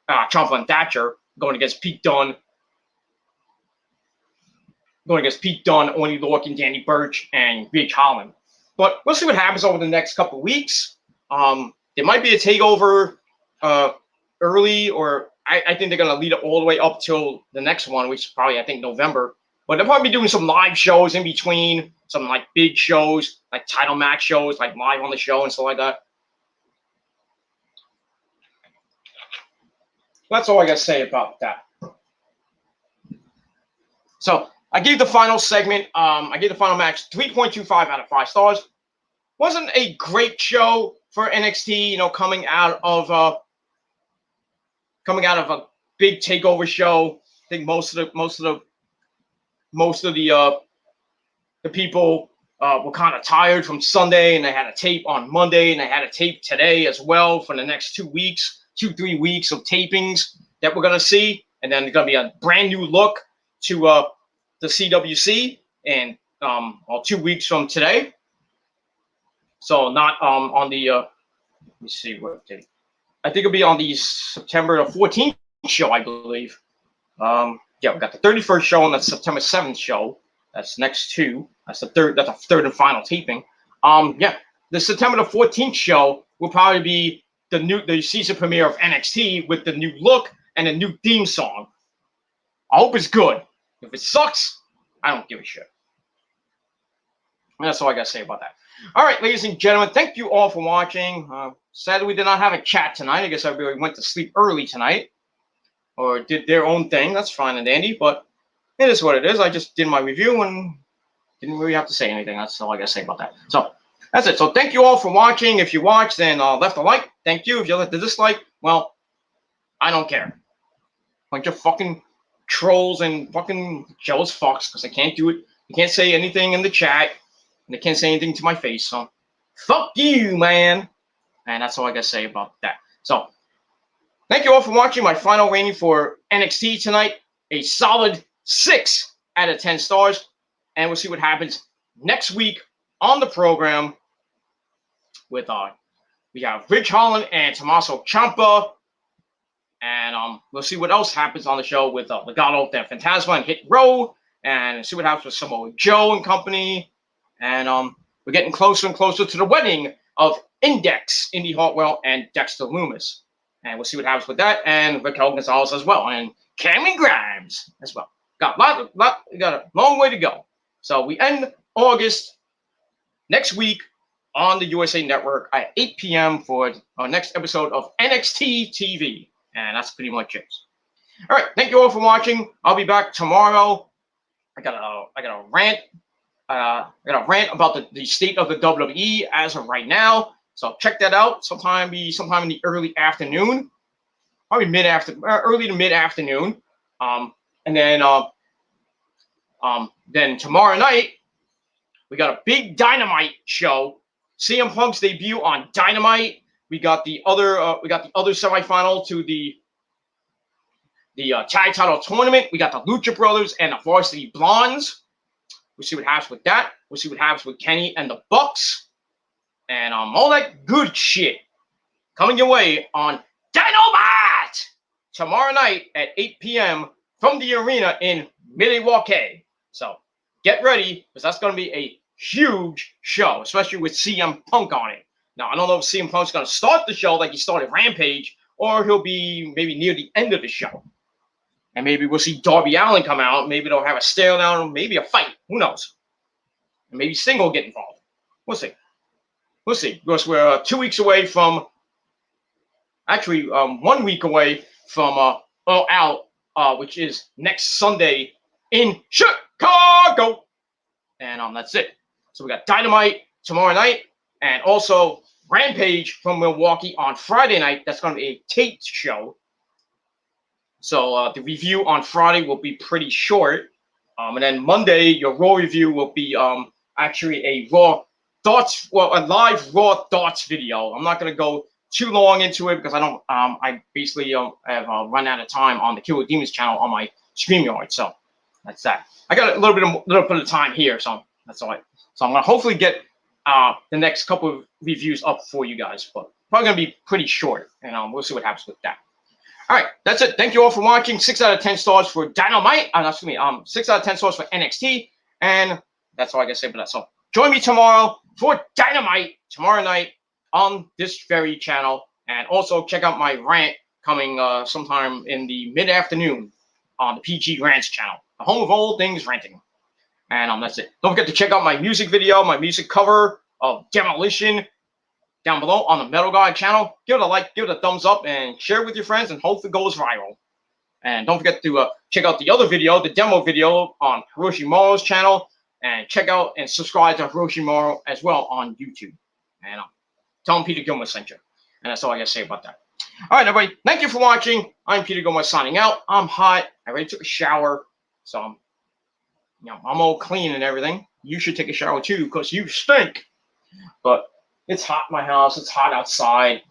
and Thatcher going against Pete Dunne. Oney Lorcan, Danny Burch, and Ridge Holland. But we'll see what happens over the next couple of weeks. There might be a takeover early, or I think they're going to lead it all the way up till the next one, which is probably, I think, November. But they'll probably be doing some live shows in between, some like big shows, like title match shows, like live on the show and stuff like that. That's all I got to say about that. So I gave the final segment, I gave the final match 3.25 out of 5 stars. Wasn't a great show for NXT, coming out of a big takeover show. I think most of the people were kind of tired from Sunday, and they had a tape on Monday, and they had a tape today as well for the next 3 weeks of tapings that we're gonna see, and then there's gonna be a brand new look to the CWC and 2 weeks from today. So not on the let me see what date. I think it'll be on the September 14th show, I believe. Yeah, we got the 31st show and the September 7th show. That's next 2. That's the third. That's a third and final taping. Yeah, the September 14th show will probably be the season premiere of NXT with the new look and a new theme song. I hope it's good. If it sucks, I don't give a shit. And that's all I got to say about that. All right, ladies and gentlemen, thank you all for watching. Sadly, we did not have a chat tonight. I guess everybody went to sleep early tonight or did their own thing. That's fine and dandy, but it is what it is. I just did my review and didn't really have to say anything. That's all I got to say about that. So that's it. So thank you all for watching. If you watched and left a like, thank you. If you left a dislike, well, I don't care. Bunch of fucking trolls and fucking jealous fucks because I can't do it. You can't say anything in the chat. And they can't say anything to my face. So fuck you, man. And that's all I got to say about that. So thank you all for watching. My final rating for NXT tonight, a solid 6 out of 10 stars. And we'll see what happens next week on the program with we have Ridge Holland and Tommaso Ciampa. And we'll see what else happens on the show with Legado del Fantasma and Hit Row. And see what happens with Samoa Joe and company. And we're getting closer and closer to the wedding of Index, Indy Hartwell, and Dexter Lumis. And we'll see what happens with that. And Raquel Gonzalez as well. And Cameron Grimes as well. Got a long way to go. So we end August next week on the USA Network at 8 p.m. for our next episode of NXT TV. And that's pretty much it. All right. Thank you all for watching. I'll be back tomorrow. I got a rant. I got a rant about the state of the WWE as of right now. So check that out sometime in the early afternoon, probably early to mid afternoon. And then tomorrow night we got a big Dynamite show. CM Punk's debut on Dynamite. We got the other semifinal to the tag title tournament. We got the Lucha Brothers and the Varsity Blondes. We'll see what happens with that. We'll see what happens with Kenny and the Bucks. And all that good shit coming your way on Dynamite tomorrow night at 8 p.m. from the arena in Milwaukee. So get ready, because that's going to be a huge show, especially with CM Punk on it. Now, I don't know if CM Punk's going to start the show like he started Rampage, or he'll be maybe near the end of the show. And maybe we'll see Darby Allin come out. Maybe they'll have a stare down, maybe a fight. Who knows? And maybe Sting will get involved. We'll see. We'll see. Because we're 2 weeks away from, actually 1 week away from All Out, which is next Sunday in Chicago. And that's it. So we got Dynamite tomorrow night, and also Rampage from Milwaukee on Friday night. That's going to be a taped show. So the review on Friday will be pretty short. And then Monday, your Raw review will be actually a live Raw Thoughts video. I'm not going to go too long into it because I basically have run out of time on the Killer Demons channel on my StreamYard. So that's that. I got a little bit of time here, so that's all right. So I'm going to hopefully get the next couple of reviews up for you guys, but probably going to be pretty short, and we'll see what happens with that. All right, that's it. Thank you all for watching. 6 out of 10 stars for Dynamite. 6 out of 10 stars for NXT, and that's all I can say about that. So join me tomorrow for Dynamite tomorrow night on this very channel, and also check out my rant coming sometime in the mid-afternoon on the PG Rants channel, the home of all things ranting. And that's it. Don't forget to check out my music video, my music cover of Demolition down below on the Metal Guy channel. Give it a like, give it a thumbs up, and share it with your friends, and hope it goes viral. And don't forget to check out the other video, the demo video, on Hiroshi Moro's channel, and check out and subscribe to Hiroshi Moro as well on YouTube. And tell him Peter Gilmore sent you. And that's all I got to say about that. All right, everybody. Thank you for watching. I'm Peter Gilmore signing out. I'm hot. I already took a shower, so I'm all clean and everything. You should take a shower too, because you stink. But it's hot in my house. It's hot outside.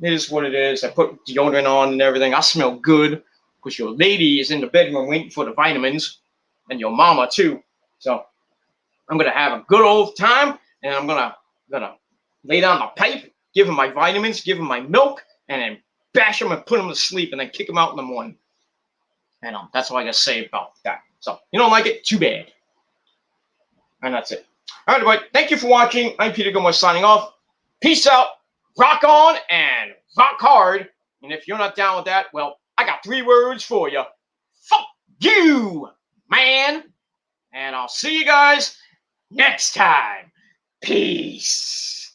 It is what it is. I put deodorant on and everything. I smell good because your lady is in the bedroom waiting for the vitamins, and your mama too. So I'm gonna have a good old time, and I'm gonna lay down the pipe, give him my vitamins, give him my milk, and then bash him and put him to sleep, and then kick him out in the morning. And that's all I gotta say about that. So you don't like it? Too bad. And that's it. All right, everybody. Thank you for watching. I'm Peter Gilmore signing off. Peace out. Rock on and rock hard. And if you're not down with that, well, I got 3 words for you. Fuck you. man. And I'll see you guys next time. Peace.